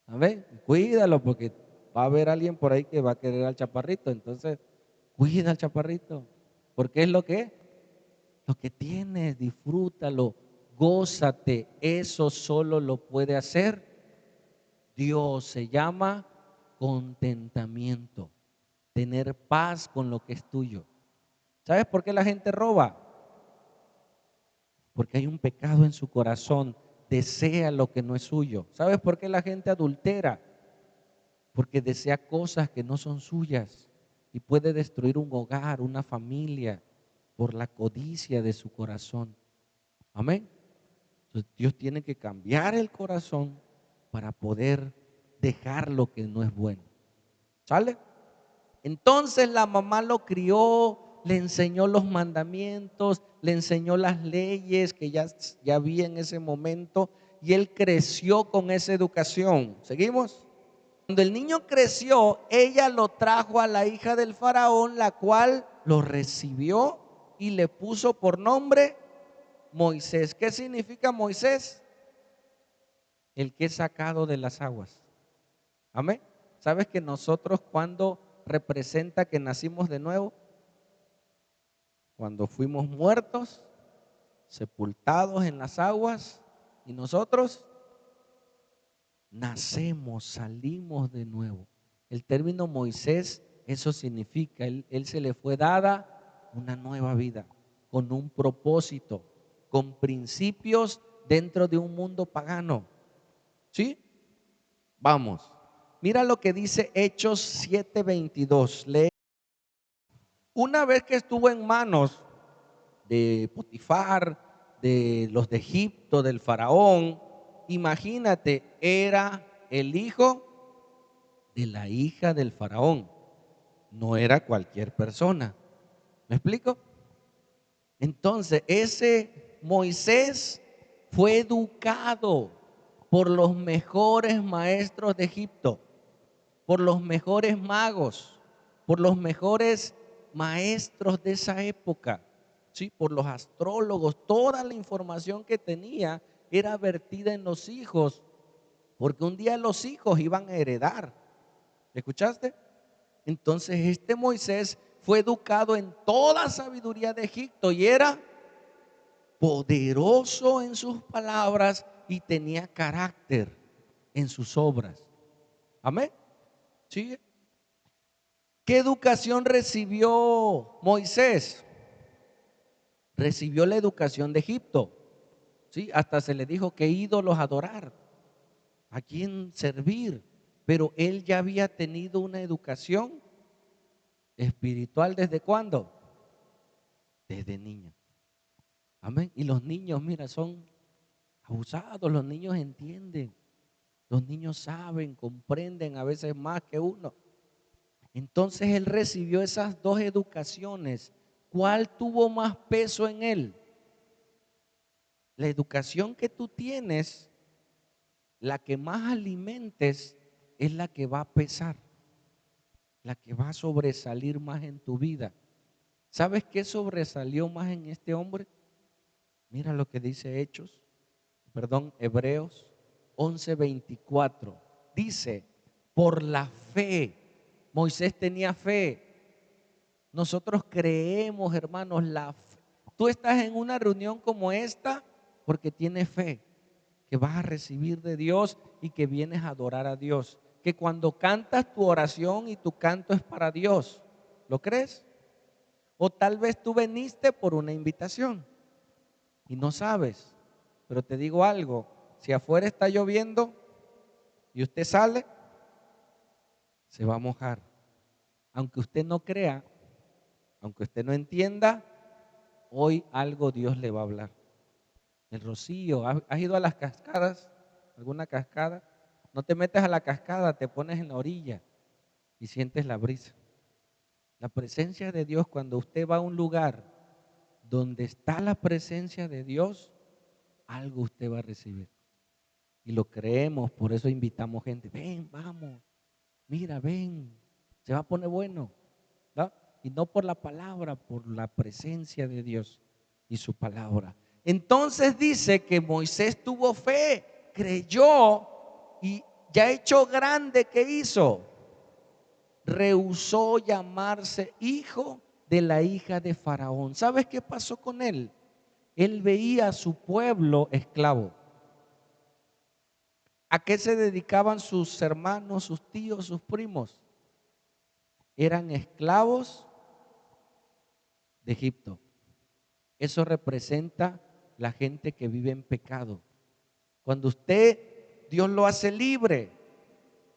A ver, cuídalo porque va a haber alguien por ahí que va a querer al chaparrito. Entonces, cuida al chaparrito. Porque es lo que es. Lo que tienes, disfrútalo, gózate. Eso solo lo puede hacer Dios. Se llama contentamiento. Tener paz con lo que es tuyo. ¿Sabes por qué la gente roba? Porque hay un pecado en su corazón. Desea lo que no es suyo. ¿Sabes por qué la gente adultera? Porque desea cosas que no son suyas y puede destruir un hogar, una familia, por la codicia de su corazón. Amén. Entonces, Dios tiene que cambiar el corazón para poder dejar lo que no es bueno. ¿Sale? Entonces la mamá lo crió, le enseñó los mandamientos, le enseñó las leyes que ya había en ese momento y él creció con esa educación. ¿Seguimos? Cuando el niño creció, ella lo trajo a la hija del faraón, la cual lo recibió y le puso por nombre Moisés. ¿Qué significa Moisés? El que es sacado de las aguas. Amén. ¿Sabes que nosotros cuando representa que nacimos de nuevo? Cuando fuimos muertos, sepultados en las aguas y nosotros nacemos, salimos de nuevo. El término Moisés, eso significa, él se le fue dada una nueva vida, con un propósito, con principios dentro de un mundo pagano. ¿Sí? Vamos. Mira lo que dice Hechos 7:22. Lee. Una vez que estuvo en manos de Potifar, de los de Egipto, del faraón, imagínate, era el hijo de la hija del faraón. No era cualquier persona. ¿Me explico? Entonces, ese Moisés fue educado por los mejores maestros de Egipto, por los mejores magos, por los mejores maestros de esa época, ¿sí? Por los astrólogos. Toda la información que tenía era vertida en los hijos, porque un día los hijos iban a heredar. ¿Escuchaste? Entonces este Moisés fue educado en toda sabiduría de Egipto y era poderoso en sus palabras y tenía carácter en sus obras. Amén. ¿Sigue? ¿Qué educación recibió Moisés? Recibió la educación de Egipto. ¿Sí? Hasta se le dijo qué ídolos adorar, a quién servir. Pero él ya había tenido una educación espiritual. ¿Desde cuándo? Desde niño. Amén. Y los niños, mira, son abusados. Los niños entienden. Los niños saben, comprenden a veces más que uno. Entonces él recibió esas dos educaciones. ¿Cuál tuvo más peso en él? La educación que tú tienes, la que más alimentes, es la que va a pesar, la que va a sobresalir más en tu vida. ¿Sabes qué sobresalió más en este hombre? Mira lo que dice Hebreos 11:24. Dice, por la fe, Moisés tenía fe. Nosotros creemos, hermanos, la fe. Tú estás en una reunión como esta porque tienes fe, que vas a recibir de Dios y que vienes a adorar a Dios. que cuando cantas tu oración y tu canto es para Dios. ¿Lo crees? O tal vez tú viniste por una invitación y no sabes. Pero te digo algo, si afuera está lloviendo y usted sale, se va a mojar. Aunque usted no crea, aunque usted no entienda, hoy algo Dios le va a hablar. El rocío, ¿has ido a las cascadas? ¿Alguna cascada? No te metes a la cascada, te pones en la orilla y sientes la brisa. La presencia de Dios, cuando usted va a un lugar donde está la presencia de Dios, algo usted va a recibir. Y lo creemos, por eso invitamos gente. Ven, vamos, mira, ven, se va a poner bueno, ¿no? Y no por la palabra, por la presencia de Dios y su palabra. Entonces dice que Moisés tuvo fe, creyó y ya hecho grande, ¿qué hizo? Rehusó llamarse hijo de la hija de Faraón. ¿Sabes qué pasó con él? Él veía a su pueblo esclavo. ¿A qué se dedicaban sus hermanos, sus tíos, sus primos? Eran esclavos de Egipto. Eso representa la gente que vive en pecado. Cuando Dios lo hace libre.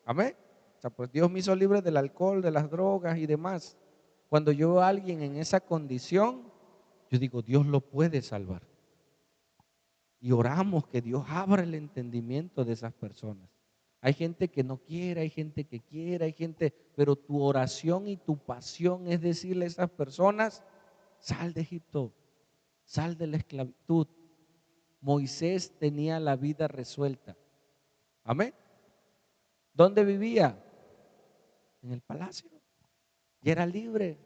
Amén. O sea, pues Dios me hizo libre del alcohol, de las drogas y demás. Cuando yo veo a alguien en esa condición, yo digo, Dios lo puede salvar. Y oramos que Dios abra el entendimiento de esas personas. Hay gente que no quiere, hay gente que quiere, hay gente, pero tu oración y tu pasión es decirle a esas personas, sal de Egipto, sal de la esclavitud. Moisés tenía la vida resuelta. Amén. ¿Dónde vivía? En el palacio. Y era libre.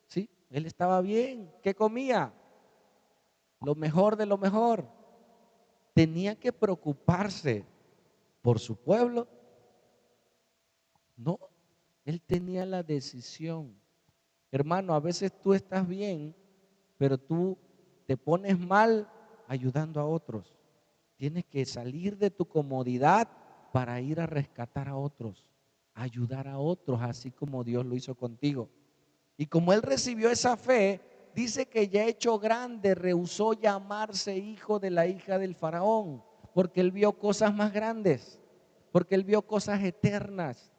¿Sí? Él estaba bien. ¿Qué comía? Lo mejor de lo mejor. Tenía que preocuparse por su pueblo. No, él tenía la decisión. Hermano, a veces tú estás bien, pero tú te pones mal ayudando a otros. Tienes que salir de tu comodidad para ir a rescatar a otros, ayudar a otros, así como Dios lo hizo contigo. Y como él recibió esa fe, dice que ya hecho grande rehusó llamarse hijo de la hija del faraón, porque él vio cosas más grandes, porque él vio cosas eternas.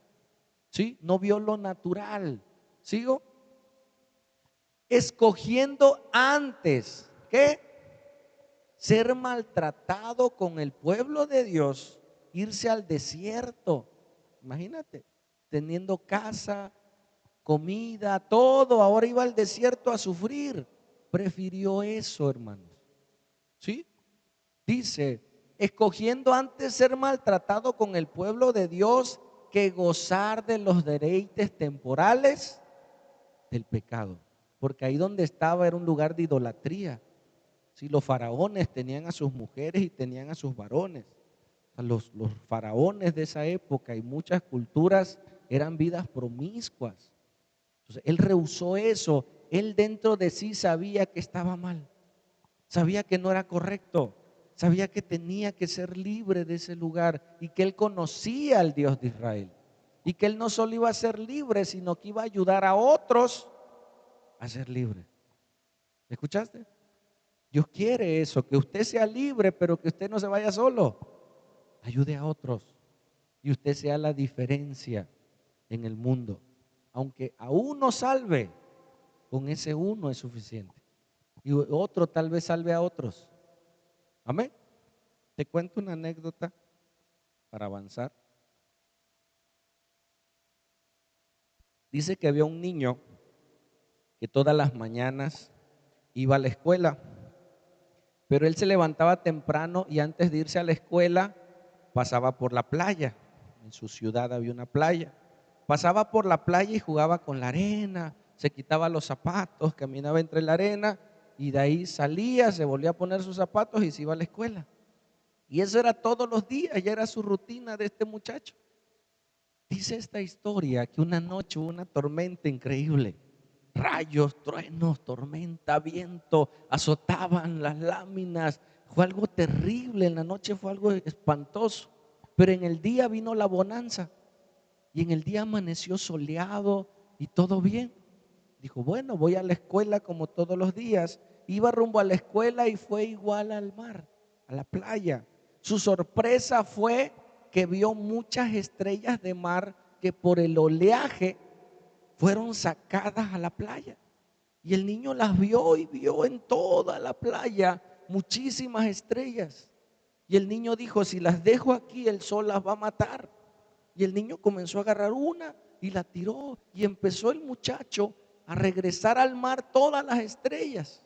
¿Sí? No vio lo natural. ¿Sigo? Escogiendo antes, ¿qué? Ser maltratado con el pueblo de Dios, irse al desierto. Imagínate, teniendo casa, comida, todo, ahora iba al desierto a sufrir. Prefirió eso, hermanos. ¿Sí? Dice, escogiendo antes ser maltratado con el pueblo de Dios que gozar de los deleites temporales del pecado. Porque ahí donde estaba era un lugar de idolatría. Si los faraones tenían a sus mujeres y tenían a sus varones. Los faraones de esa época y muchas culturas eran vidas promiscuas. Entonces él rehusó eso. Él dentro de sí sabía que estaba mal. Sabía que no era correcto. Sabía que tenía que ser libre de ese lugar y que él conocía al Dios de Israel. Y que él no solo iba a ser libre, sino que iba a ayudar a otros a ser libre. ¿Escuchaste? Dios quiere eso, que usted sea libre, pero que usted no se vaya solo. Ayude a otros y usted sea la diferencia en el mundo. Aunque a uno salve, con ese uno es suficiente. Y otro tal vez salve a otros. Amén. Te cuento una anécdota para avanzar. Dice que había un niño que todas las mañanas iba a la escuela, pero él se levantaba temprano y antes de irse a la escuela pasaba por la playa. En su ciudad había una playa. Pasaba por la playa y jugaba con la arena, se quitaba los zapatos, caminaba entre la arena y de ahí salía, se volvía a poner sus zapatos y se iba a la escuela. Y eso era todos los días, ya era su rutina de este muchacho. Dice esta historia que una noche hubo una tormenta increíble. Rayos, truenos, tormenta, viento, azotaban las láminas. Fue algo terrible, en la noche fue algo espantoso. Pero en el día vino la bonanza. y en el día amaneció soleado y todo bien. Dijo, bueno, voy a la escuela como todos los días. Iba rumbo a la escuela y fue igual al mar, a la playa. Su sorpresa fue que vio muchas estrellas de mar que por el oleaje fueron sacadas a la playa. Y el niño las vio y vio en toda la playa muchísimas estrellas. Y el niño dijo, si las dejo aquí, el sol las va a matar. Y el niño comenzó a agarrar una y la tiró. Y empezó el muchacho a regresar al mar todas las estrellas.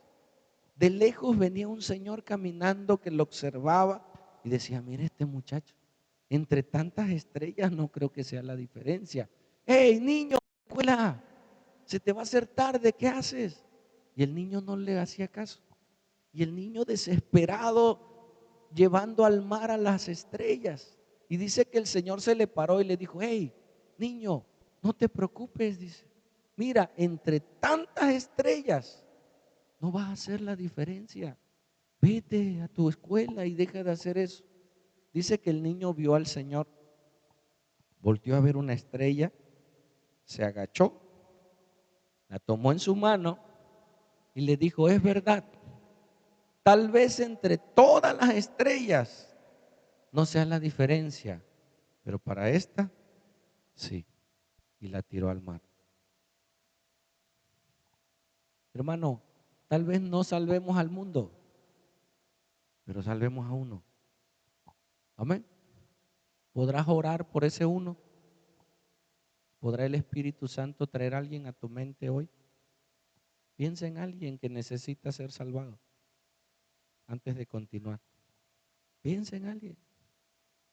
De lejos venía un señor caminando que lo observaba y decía, mire este muchacho, entre tantas estrellas no creo que sea la diferencia. Hey, niño, escuela, se te va a hacer tarde, ¿qué haces? Y el niño no le hacía caso. Y el niño desesperado llevando al mar a las estrellas. Y dice que el Señor se le paró y le dijo, hey, niño, no te preocupes, dice. Mira, entre tantas estrellas no vas a hacer la diferencia. Vete a tu escuela y deja de hacer eso. Dice que el niño vio al Señor, volteó a ver una estrella, se agachó, la tomó en su mano y le dijo, es verdad, tal vez entre todas las estrellas no sea la diferencia, pero para esta, sí. Y la tiró al mar. Hermano, tal vez no salvemos al mundo, pero salvemos a uno. Amén. ¿Podrás orar por ese uno? ¿Podrá el Espíritu Santo traer a alguien a tu mente hoy? Piensa en alguien que necesita ser salvado antes de continuar. Piensa en alguien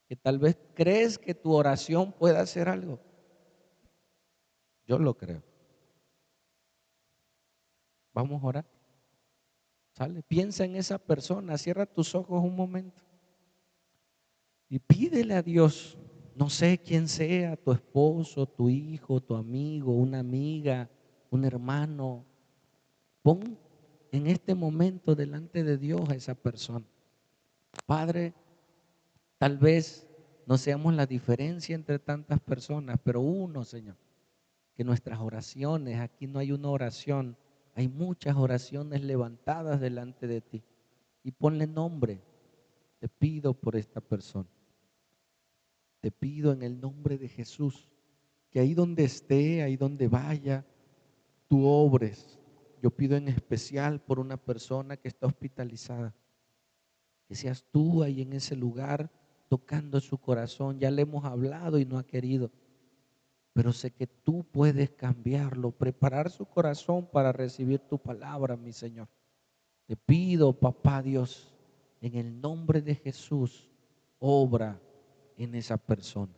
que tal vez crees que tu oración pueda hacer algo. Yo lo creo. Vamos a orar. Sale, piensa en esa persona, cierra tus ojos un momento y pídele a Dios, no sé quién sea, tu esposo, tu hijo, tu amigo, una amiga, un hermano. Pon en este momento delante de Dios a esa persona. Padre, tal vez no seamos la diferencia entre tantas personas, pero uno, Señor, que nuestras oraciones, aquí no hay una oración, hay muchas oraciones levantadas delante de ti. Y ponle nombre, te pido por esta persona. Te pido en el nombre de Jesús, que ahí donde esté, ahí donde vaya, tú obres. Yo pido en especial por una persona que está hospitalizada. Que seas tú ahí en ese lugar tocando su corazón. Ya le hemos hablado y no ha querido. Pero sé que tú puedes cambiarlo, preparar su corazón para recibir tu palabra, mi Señor. Te pido, papá Dios, en el nombre de Jesús, obra en esa persona.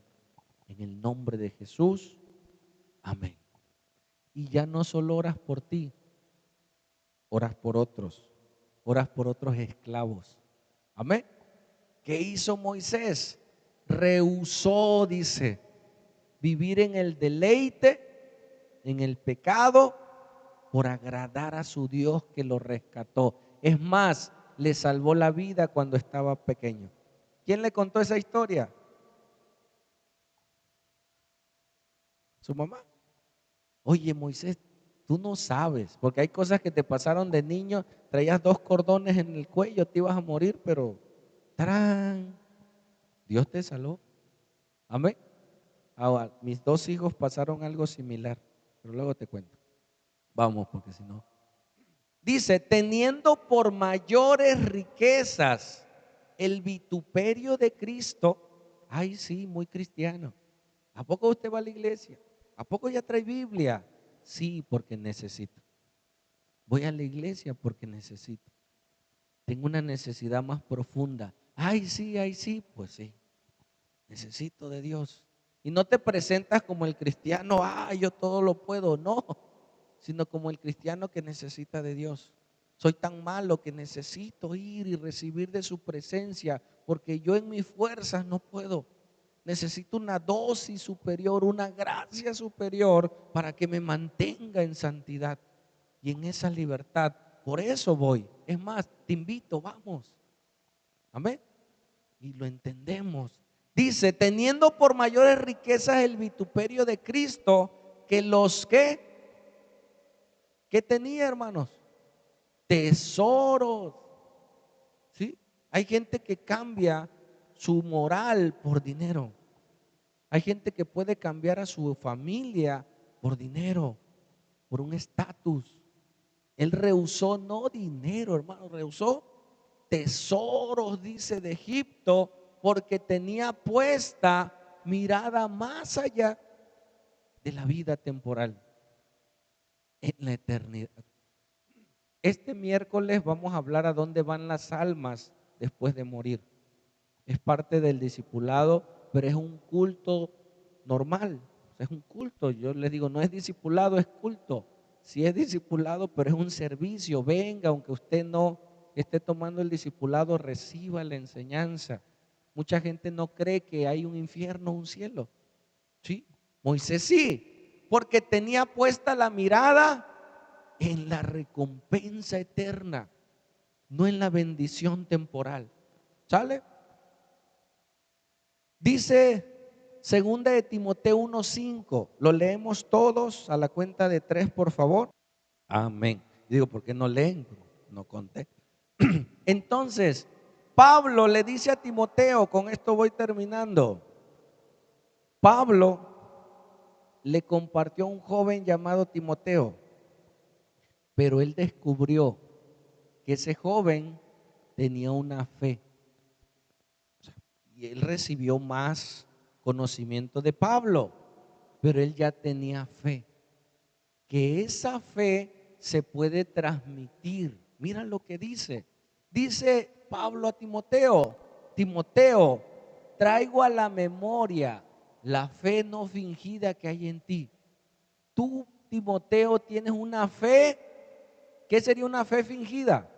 En el nombre de Jesús, amén. Y ya no solo oras por ti, oras por otros esclavos. Amén. ¿Qué hizo Moisés? Rehusó, dice, vivir en el deleite, en el pecado, por agradar a su Dios que lo rescató. Es más, le salvó la vida cuando estaba pequeño. ¿Quién le contó esa historia? Su mamá. Oye, Moisés, tú no sabes, porque hay cosas que te pasaron de niño, traías 2 cordones en el cuello, te ibas a morir, pero ¡tarán! Dios te salvó. Amén. Ahora, mis 2 hijos pasaron algo similar, pero luego te cuento. Vamos, porque si no. Dice, teniendo por mayores riquezas el vituperio de Cristo. Ay, sí, muy cristiano. ¿A poco usted va a la iglesia? ¿A poco ya trae Biblia? Sí, porque necesito. Voy a la iglesia porque necesito. Tengo una necesidad más profunda. Ay, sí, pues sí. Necesito de Dios. Y no te presentas como el cristiano, yo todo lo puedo, no, sino como el cristiano que necesita de Dios. Soy tan malo que necesito ir y recibir de su presencia, porque yo en mis fuerzas no puedo. Necesito una dosis superior, una gracia superior para que me mantenga en santidad y en esa libertad. Por eso voy. Es más, te invito, vamos. Amén. Y lo entendemos. Dice, teniendo por mayores riquezas el vituperio de Cristo que los que tenía, hermanos, tesoros. ¿Sí? Hay gente que cambia su moral por dinero. Hay gente que puede cambiar a su familia por dinero, por un estatus. Él rehusó no dinero, hermano, rehusó tesoros, dice, de Egipto, porque tenía puesta mirada más allá de la vida temporal, en la eternidad. Este miércoles vamos a hablar a dónde van las almas después de morir. Es parte del discipulado, pero es un culto normal. O sea, es un culto. Yo les digo, no es discipulado, es culto. Sí es discipulado, pero es un servicio. Venga, aunque usted no esté tomando el discipulado, reciba la enseñanza. Mucha gente no cree que hay un infierno, un cielo. Sí, Moisés sí, porque tenía puesta la mirada en la recompensa eterna, no en la bendición temporal. ¿Sale? Dice segunda de Timoteo 1:5. Lo leemos todos a la cuenta de 3, por favor. Amén. Digo, ¿por qué no leen? No conté. Entonces, Pablo le dice a Timoteo, con esto voy terminando. Pablo le compartió a un joven llamado Timoteo, pero él descubrió que ese joven tenía una fe. Y él recibió más conocimiento de Pablo, pero él ya tenía fe. Que esa fe se puede transmitir. Mira lo que dice. Dice Pablo a Timoteo, Timoteo, traigo a la memoria la fe no fingida que hay en ti. Tú, Timoteo, tienes una fe. ¿Qué sería una fe fingida?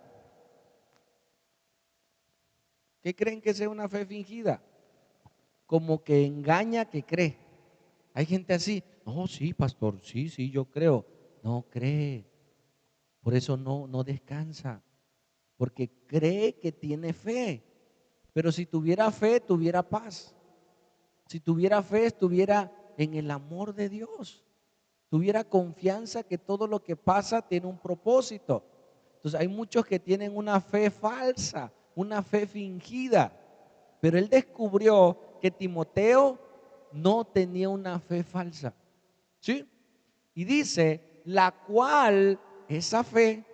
¿Qué creen que sea una fe fingida? Como que engaña que cree. Hay gente así, no, sí, pastor, sí, sí, yo creo. No cree, por eso no descansa, porque cree que tiene fe. Pero si tuviera fe, tuviera paz. Si tuviera fe, estuviera en el amor de Dios. Tuviera confianza que todo lo que pasa tiene un propósito. Entonces hay muchos que tienen una fe falsa, una fe fingida. Pero él descubrió que Timoteo no tenía una fe falsa. ¿Sí? Y dice, la cual, esa fe,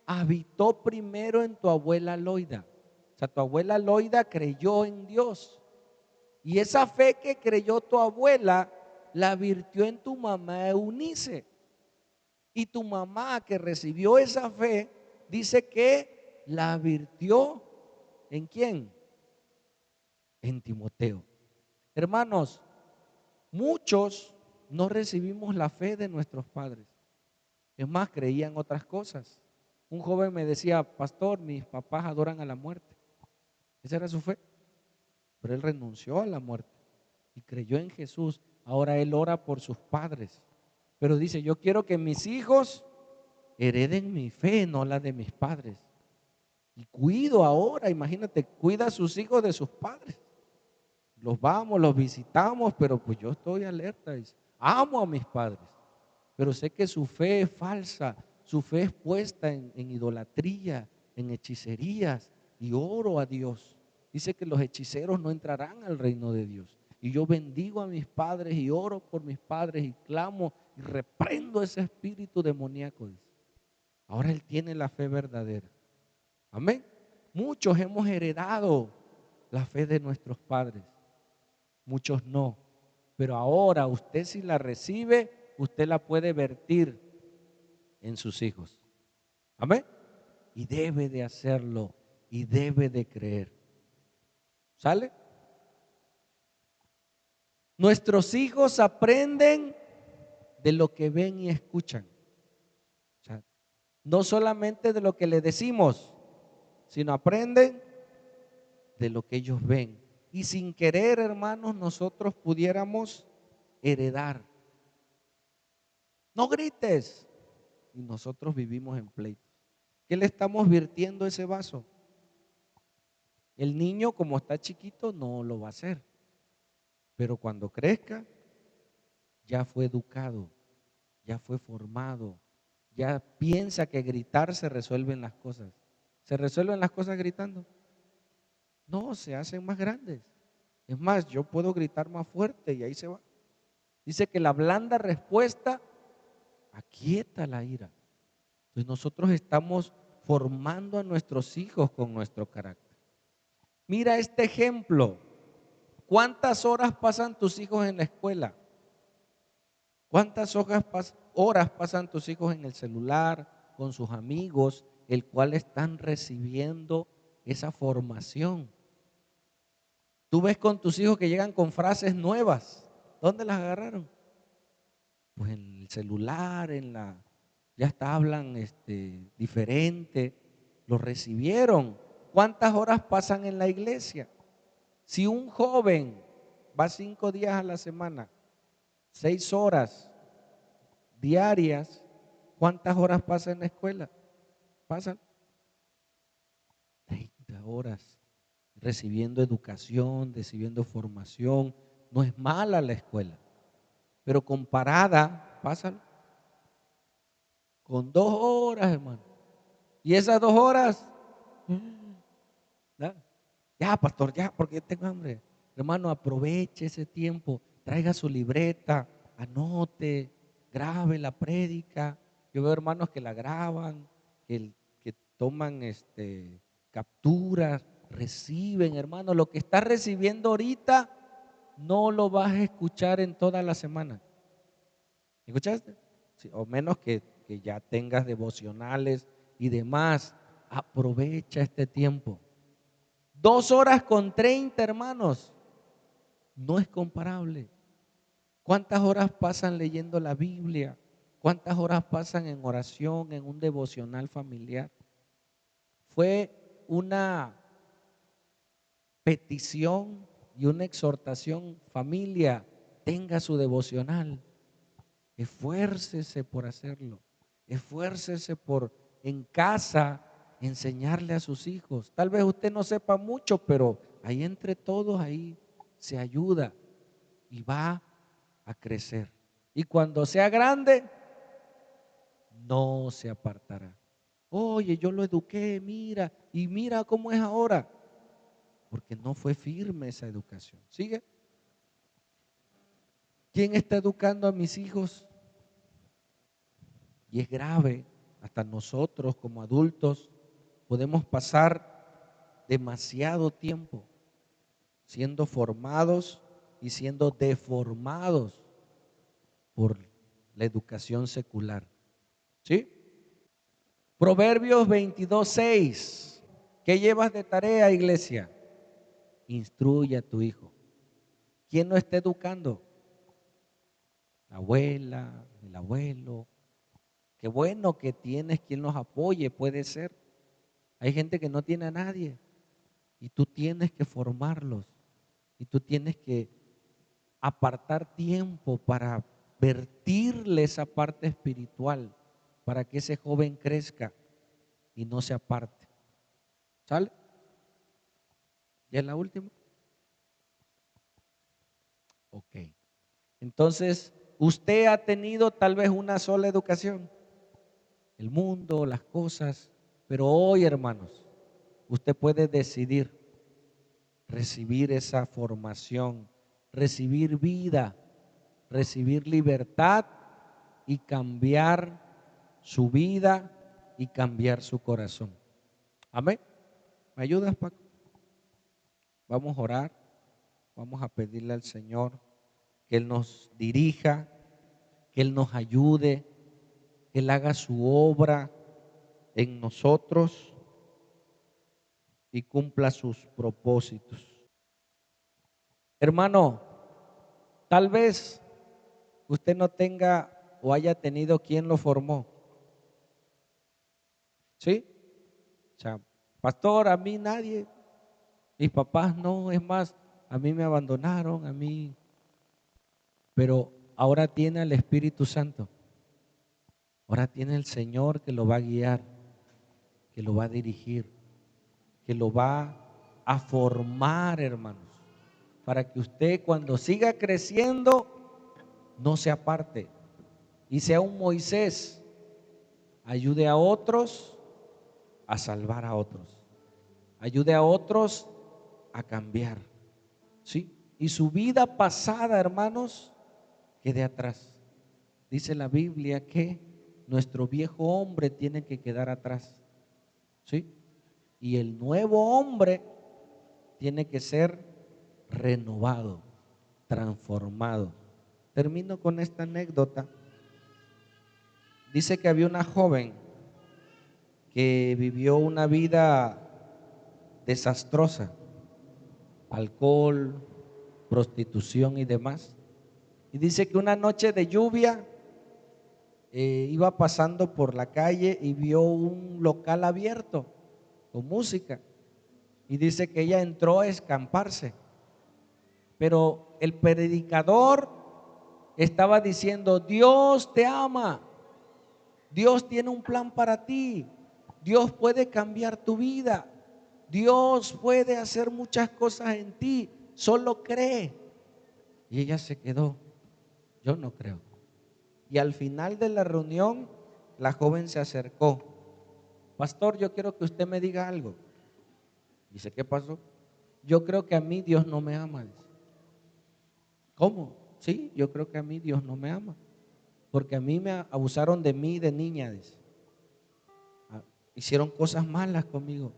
habitó primero en tu abuela Loida. O sea, tu abuela Loida creyó en Dios. Y esa fe que creyó tu abuela, la virtió en tu mamá Eunice. Y tu mamá que recibió esa fe, dice que la virtió ¿en quién? En Timoteo. Hermanos, muchos no recibimos la fe de nuestros padres. Es más, creían otras cosas. Un joven me decía, pastor, mis papás adoran a la muerte. Esa era su fe. Pero él renunció a la muerte y creyó en Jesús. Ahora él ora por sus padres. Pero dice, yo quiero que mis hijos hereden mi fe, no la de mis padres. Y cuido ahora, imagínate, cuida a sus hijos de sus padres. Los vamos, los visitamos, pero pues yo estoy alerta. Amo a mis padres, pero sé que su fe es falsa, su fe es puesta en idolatría, en hechicerías, y oro a Dios. Dice que los hechiceros no entrarán al reino de Dios. Y yo bendigo a mis padres y oro por mis padres y clamo y reprendo ese espíritu demoníaco. Ahora él tiene la fe verdadera. Amén. Muchos hemos heredado la fe de nuestros padres, muchos no. Pero ahora usted, si la recibe, usted la puede vertir en sus hijos. Amén. Y debe de hacerlo y debe de creer. ¿Sale? Nuestros hijos aprenden de lo que ven y escuchan. O sea, no solamente de lo que le decimos, sino aprenden de lo que ellos ven. Y sin querer, hermanos, nosotros pudiéramos heredar. No grites. Y nosotros vivimos en pleitos. ¿Qué le estamos virtiendo ese vaso? El niño, como está chiquito, no lo va a hacer. Pero cuando crezca, ya fue educado, ya fue formado, ya piensa que gritar se resuelven las cosas. ¿Se resuelven las cosas gritando? No, se hacen más grandes. Es más, yo puedo gritar más fuerte y ahí se va. Dice que la blanda respuesta aquieta la ira. Entonces nosotros estamos formando a nuestros hijos con nuestro carácter. Mira este ejemplo. ¿Cuántas horas pasan tus hijos en la escuela? ¿Cuántas horas pasan tus hijos en el celular, con sus amigos, el cual están recibiendo esa formación? Tú ves con tus hijos que llegan con frases nuevas. ¿Dónde las agarraron? Pues en el celular, ya hasta hablan diferente. Lo recibieron. ¿Cuántas horas pasan en la iglesia? Si un joven va 5 días a la semana, 6 horas diarias, ¿cuántas horas pasa en la escuela? Pasan 30 horas recibiendo educación, recibiendo formación. No es mala la escuela, pero comparada, pasan con 2 horas, hermano. Y esas 2 horas, ¿no? Ya, pastor, ya, porque yo tengo hambre. Hermano, aproveche ese tiempo, traiga su libreta, anote, grabe la prédica. Yo veo hermanos que la graban, que toman capturas, reciben, hermano. Lo que estás recibiendo ahorita no lo vas a escuchar en toda la semana. ¿Escuchaste? Sí, o menos que ya tengas devocionales y demás. Aprovecha este tiempo. 2 horas con 30, hermanos. No es comparable. ¿Cuántas horas pasan leyendo la Biblia? ¿Cuántas horas pasan en oración, en un devocional familiar? Fue una petición y una exhortación. Familia, tenga su devocional. Esfuércese por hacerlo. Esfuércese por en casa enseñarle a sus hijos. Tal vez usted no sepa mucho, pero ahí entre todos, ahí se ayuda y va a crecer. Y cuando sea grande, no se apartará. Oye, yo lo eduqué, mira, y mira cómo es ahora. Porque no fue firme esa educación. ¿Sigue? ¿Quién está educando a mis hijos? Y es grave, hasta nosotros como adultos podemos pasar demasiado tiempo siendo formados y siendo deformados por la educación secular. ¿Sí? Proverbios 22:6. ¿Qué llevas de tarea, iglesia? Instruye a tu hijo. ¿Quién no está educando? La abuela, el abuelo. Qué bueno que tienes quien los apoye, puede ser. Hay gente que no tiene a nadie y tú tienes que formarlos y tú tienes que apartar tiempo para vertirle esa parte espiritual para que ese joven crezca y no se aparte. ¿Sale? ¿Ya es la última? Ok. Entonces, usted ha tenido tal vez una sola educación, el mundo, las cosas, pero hoy, hermanos, usted puede decidir recibir esa formación, recibir vida, recibir libertad y cambiar su vida y cambiar su corazón. Amén. ¿Me ayudas, Paco? Vamos a orar, vamos a pedirle al Señor que Él nos dirija, que Él nos ayude, que Él haga su obra en nosotros y cumpla sus propósitos. Hermano, tal vez usted no tenga o haya tenido quien lo formó. ¿Sí? O sea, pastor, a mí nadie, mis papás no, es más, a mí me abandonaron, a mí, pero ahora tiene al Espíritu Santo. Ahora tiene el Señor que lo va a guiar, que lo va a dirigir, que lo va a formar, hermanos. para que usted cuando siga creciendo no se aparte y sea un Moisés, ayude a otros a salvar a otros, ayude a otros a cambiar, ¿sí? Y su vida pasada, hermanos, quede atrás. Dice la Biblia que nuestro viejo hombre tiene que quedar atrás, ¿sí? Y el nuevo hombre tiene que ser renovado, transformado. Termino con esta anécdota. Dice que había una joven que vivió una vida desastrosa, alcohol, prostitución y demás. Y dice que una noche de lluvia iba pasando por la calle y vio un local abierto con música. Y dice que ella entró a escamparse. Pero el predicador estaba diciendo: Dios te ama, Dios tiene un plan para ti, Dios puede cambiar tu vida, Dios puede hacer muchas cosas en ti, solo cree. Y ella se quedó: yo no creo. Y al final de la reunión, la joven se acercó: pastor, yo quiero que usted me diga algo. Dice: ¿qué pasó? Yo creo que a mí Dios no me ama. Dice: ¿cómo? Sí, yo creo que a mí Dios no me ama, porque a mí me abusaron de mí de niña. Dice: hicieron cosas malas conmigo.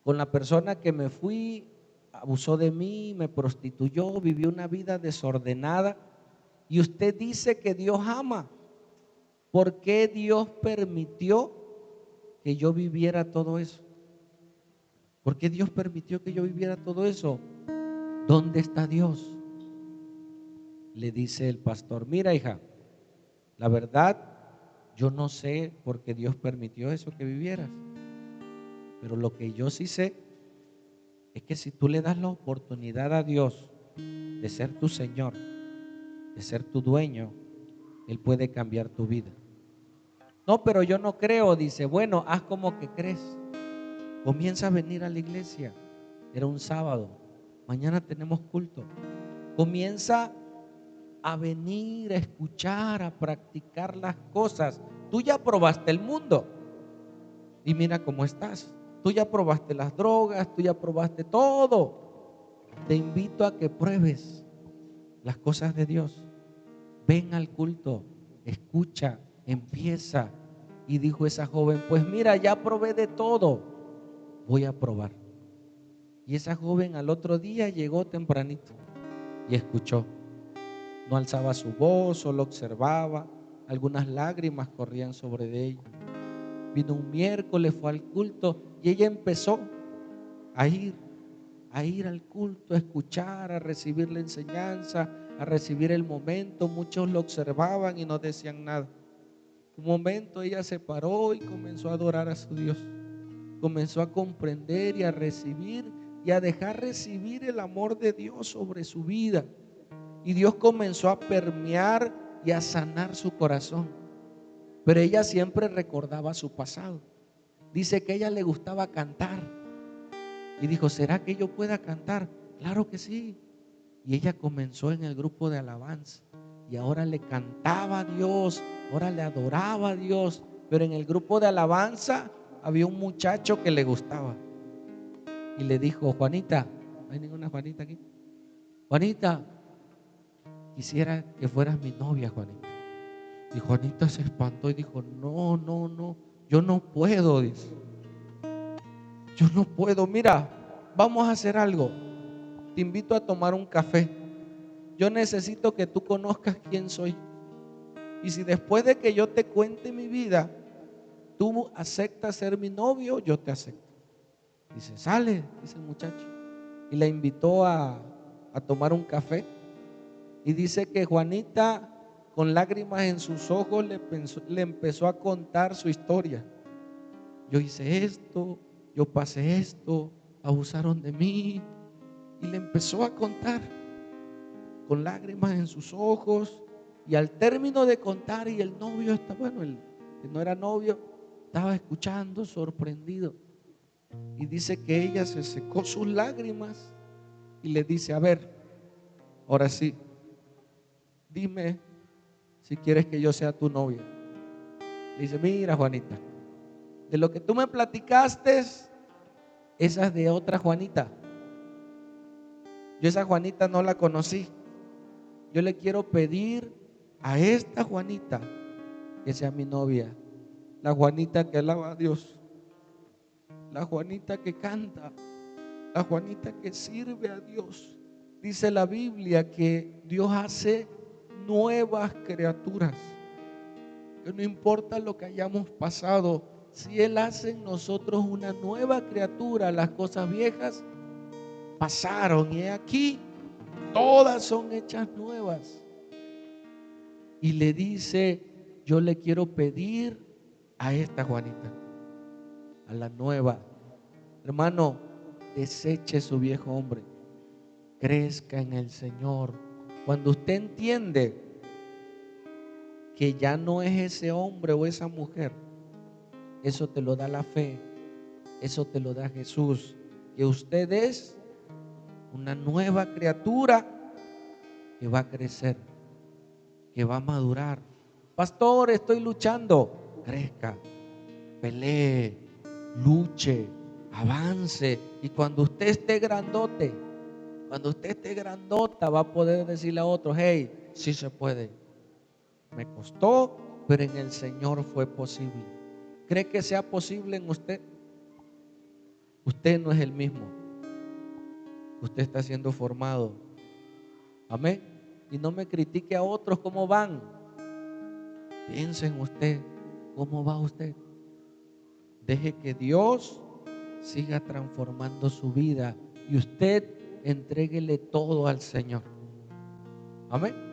Con la persona que me fui, abusó de mí, me prostituyó, viví una vida desordenada. Y usted dice que Dios ama. ¿Por qué Dios permitió que yo viviera todo eso? ¿Por qué Dios permitió que yo viviera todo eso? ¿Dónde está Dios? Le dice el pastor: mira, hija, la verdad, yo no sé por qué Dios permitió eso que vivieras, pero lo que yo sí sé es que si tú le das la oportunidad a Dios de ser tu Señor, de ser tu dueño, Él puede cambiar tu vida. No, pero yo no creo. Dice: bueno, haz como que crees. Comienza a venir a la iglesia. Era un sábado, mañana tenemos culto. Comienza a venir, a escuchar, a practicar las cosas. Tú ya probaste el mundo y mira cómo estás. Tú ya probaste las drogas, tú ya probaste todo. Te invito a que pruebes las cosas de Dios. Ven al culto, escucha, empieza. Y dijo esa joven: pues mira, ya probé de todo, voy a probar. Y esa joven al otro día llegó tempranito y escuchó. No alzaba su voz, solo observaba. Algunas lágrimas corrían sobre de ella. Vino un miércoles, fue al culto y ella empezó a ir, al culto, a escuchar, a recibir la enseñanza, a recibir el momento. Muchos lo observaban y no decían nada. Un momento ella se paró y comenzó a adorar a su Dios. Comenzó a comprender y a recibir y a dejar recibir el amor de Dios sobre su vida. Y Dios comenzó a permear y a sanar su corazón. Pero ella siempre recordaba su pasado. Dice que a ella le gustaba cantar. Y dijo: ¿será que yo pueda cantar? Claro que sí. Y ella comenzó en el grupo de alabanza. Y ahora le cantaba a Dios, ahora le adoraba a Dios. Pero en el grupo de alabanza había un muchacho que le gustaba. Y le dijo: Juanita, ¿no hay ninguna Juanita aquí? Juanita, quisiera que fueras mi novia, Juanita. Y Juanita se espantó y dijo: no, no, no, yo no puedo. Dice: yo no puedo. Mira, vamos a hacer algo. Te invito a tomar un café. Yo necesito que tú conozcas quién soy. Y si después de que yo te cuente mi vida, tú aceptas ser mi novio, yo te acepto. Dice: sale, dice el muchacho. Y la invitó a tomar un café. Y dice que Juanita, con lágrimas en sus ojos, le empezó a contar su historia. Yo hice esto, yo pasé esto, abusaron de mí. Y le empezó a contar con lágrimas en sus ojos. Y al término de contar, y el novio está, bueno, el que no era novio, estaba escuchando sorprendido. Y dice que ella se secó sus lágrimas y le dice, a ver, ahora sí, dime si quieres que yo sea tu novia. Le dice, mira, Juanita, de lo que tú me platicaste, esa es de otra Juanita. Yo esa Juanita no la conocí. Yo le quiero pedir a esta Juanita que sea mi novia. La Juanita que alaba a Dios. La Juanita que canta. La Juanita que sirve a Dios. Dice la Biblia que Dios hace nuevas criaturas. Que no importa lo que hayamos pasado, si Él hace en nosotros una nueva criatura, las cosas viejas pasaron y aquí todas son hechas nuevas. Y le dice, yo le quiero pedir a esta Juanita, a la nueva. Hermano, deseche su viejo hombre, crezca en el Señor. Cuando usted entiende que ya no es ese hombre o esa mujer, eso te lo da la fe, eso te lo da Jesús, que usted es una nueva criatura que va a crecer, que va a madurar. Pastor, estoy luchando. Crezca, pelee, luche, avance. Y cuando usted esté grandote, cuando usted esté grandota, va a poder decirle a otros, hey, sí se puede. Me costó, pero en el Señor fue posible. ¿Cree que sea posible en usted? Usted no es el mismo. Usted está siendo formado. Amén. Y no me critique a otros cómo van. Piense en usted. ¿Cómo va usted? Deje que Dios siga transformando su vida y usted entréguele todo al Señor. Amén.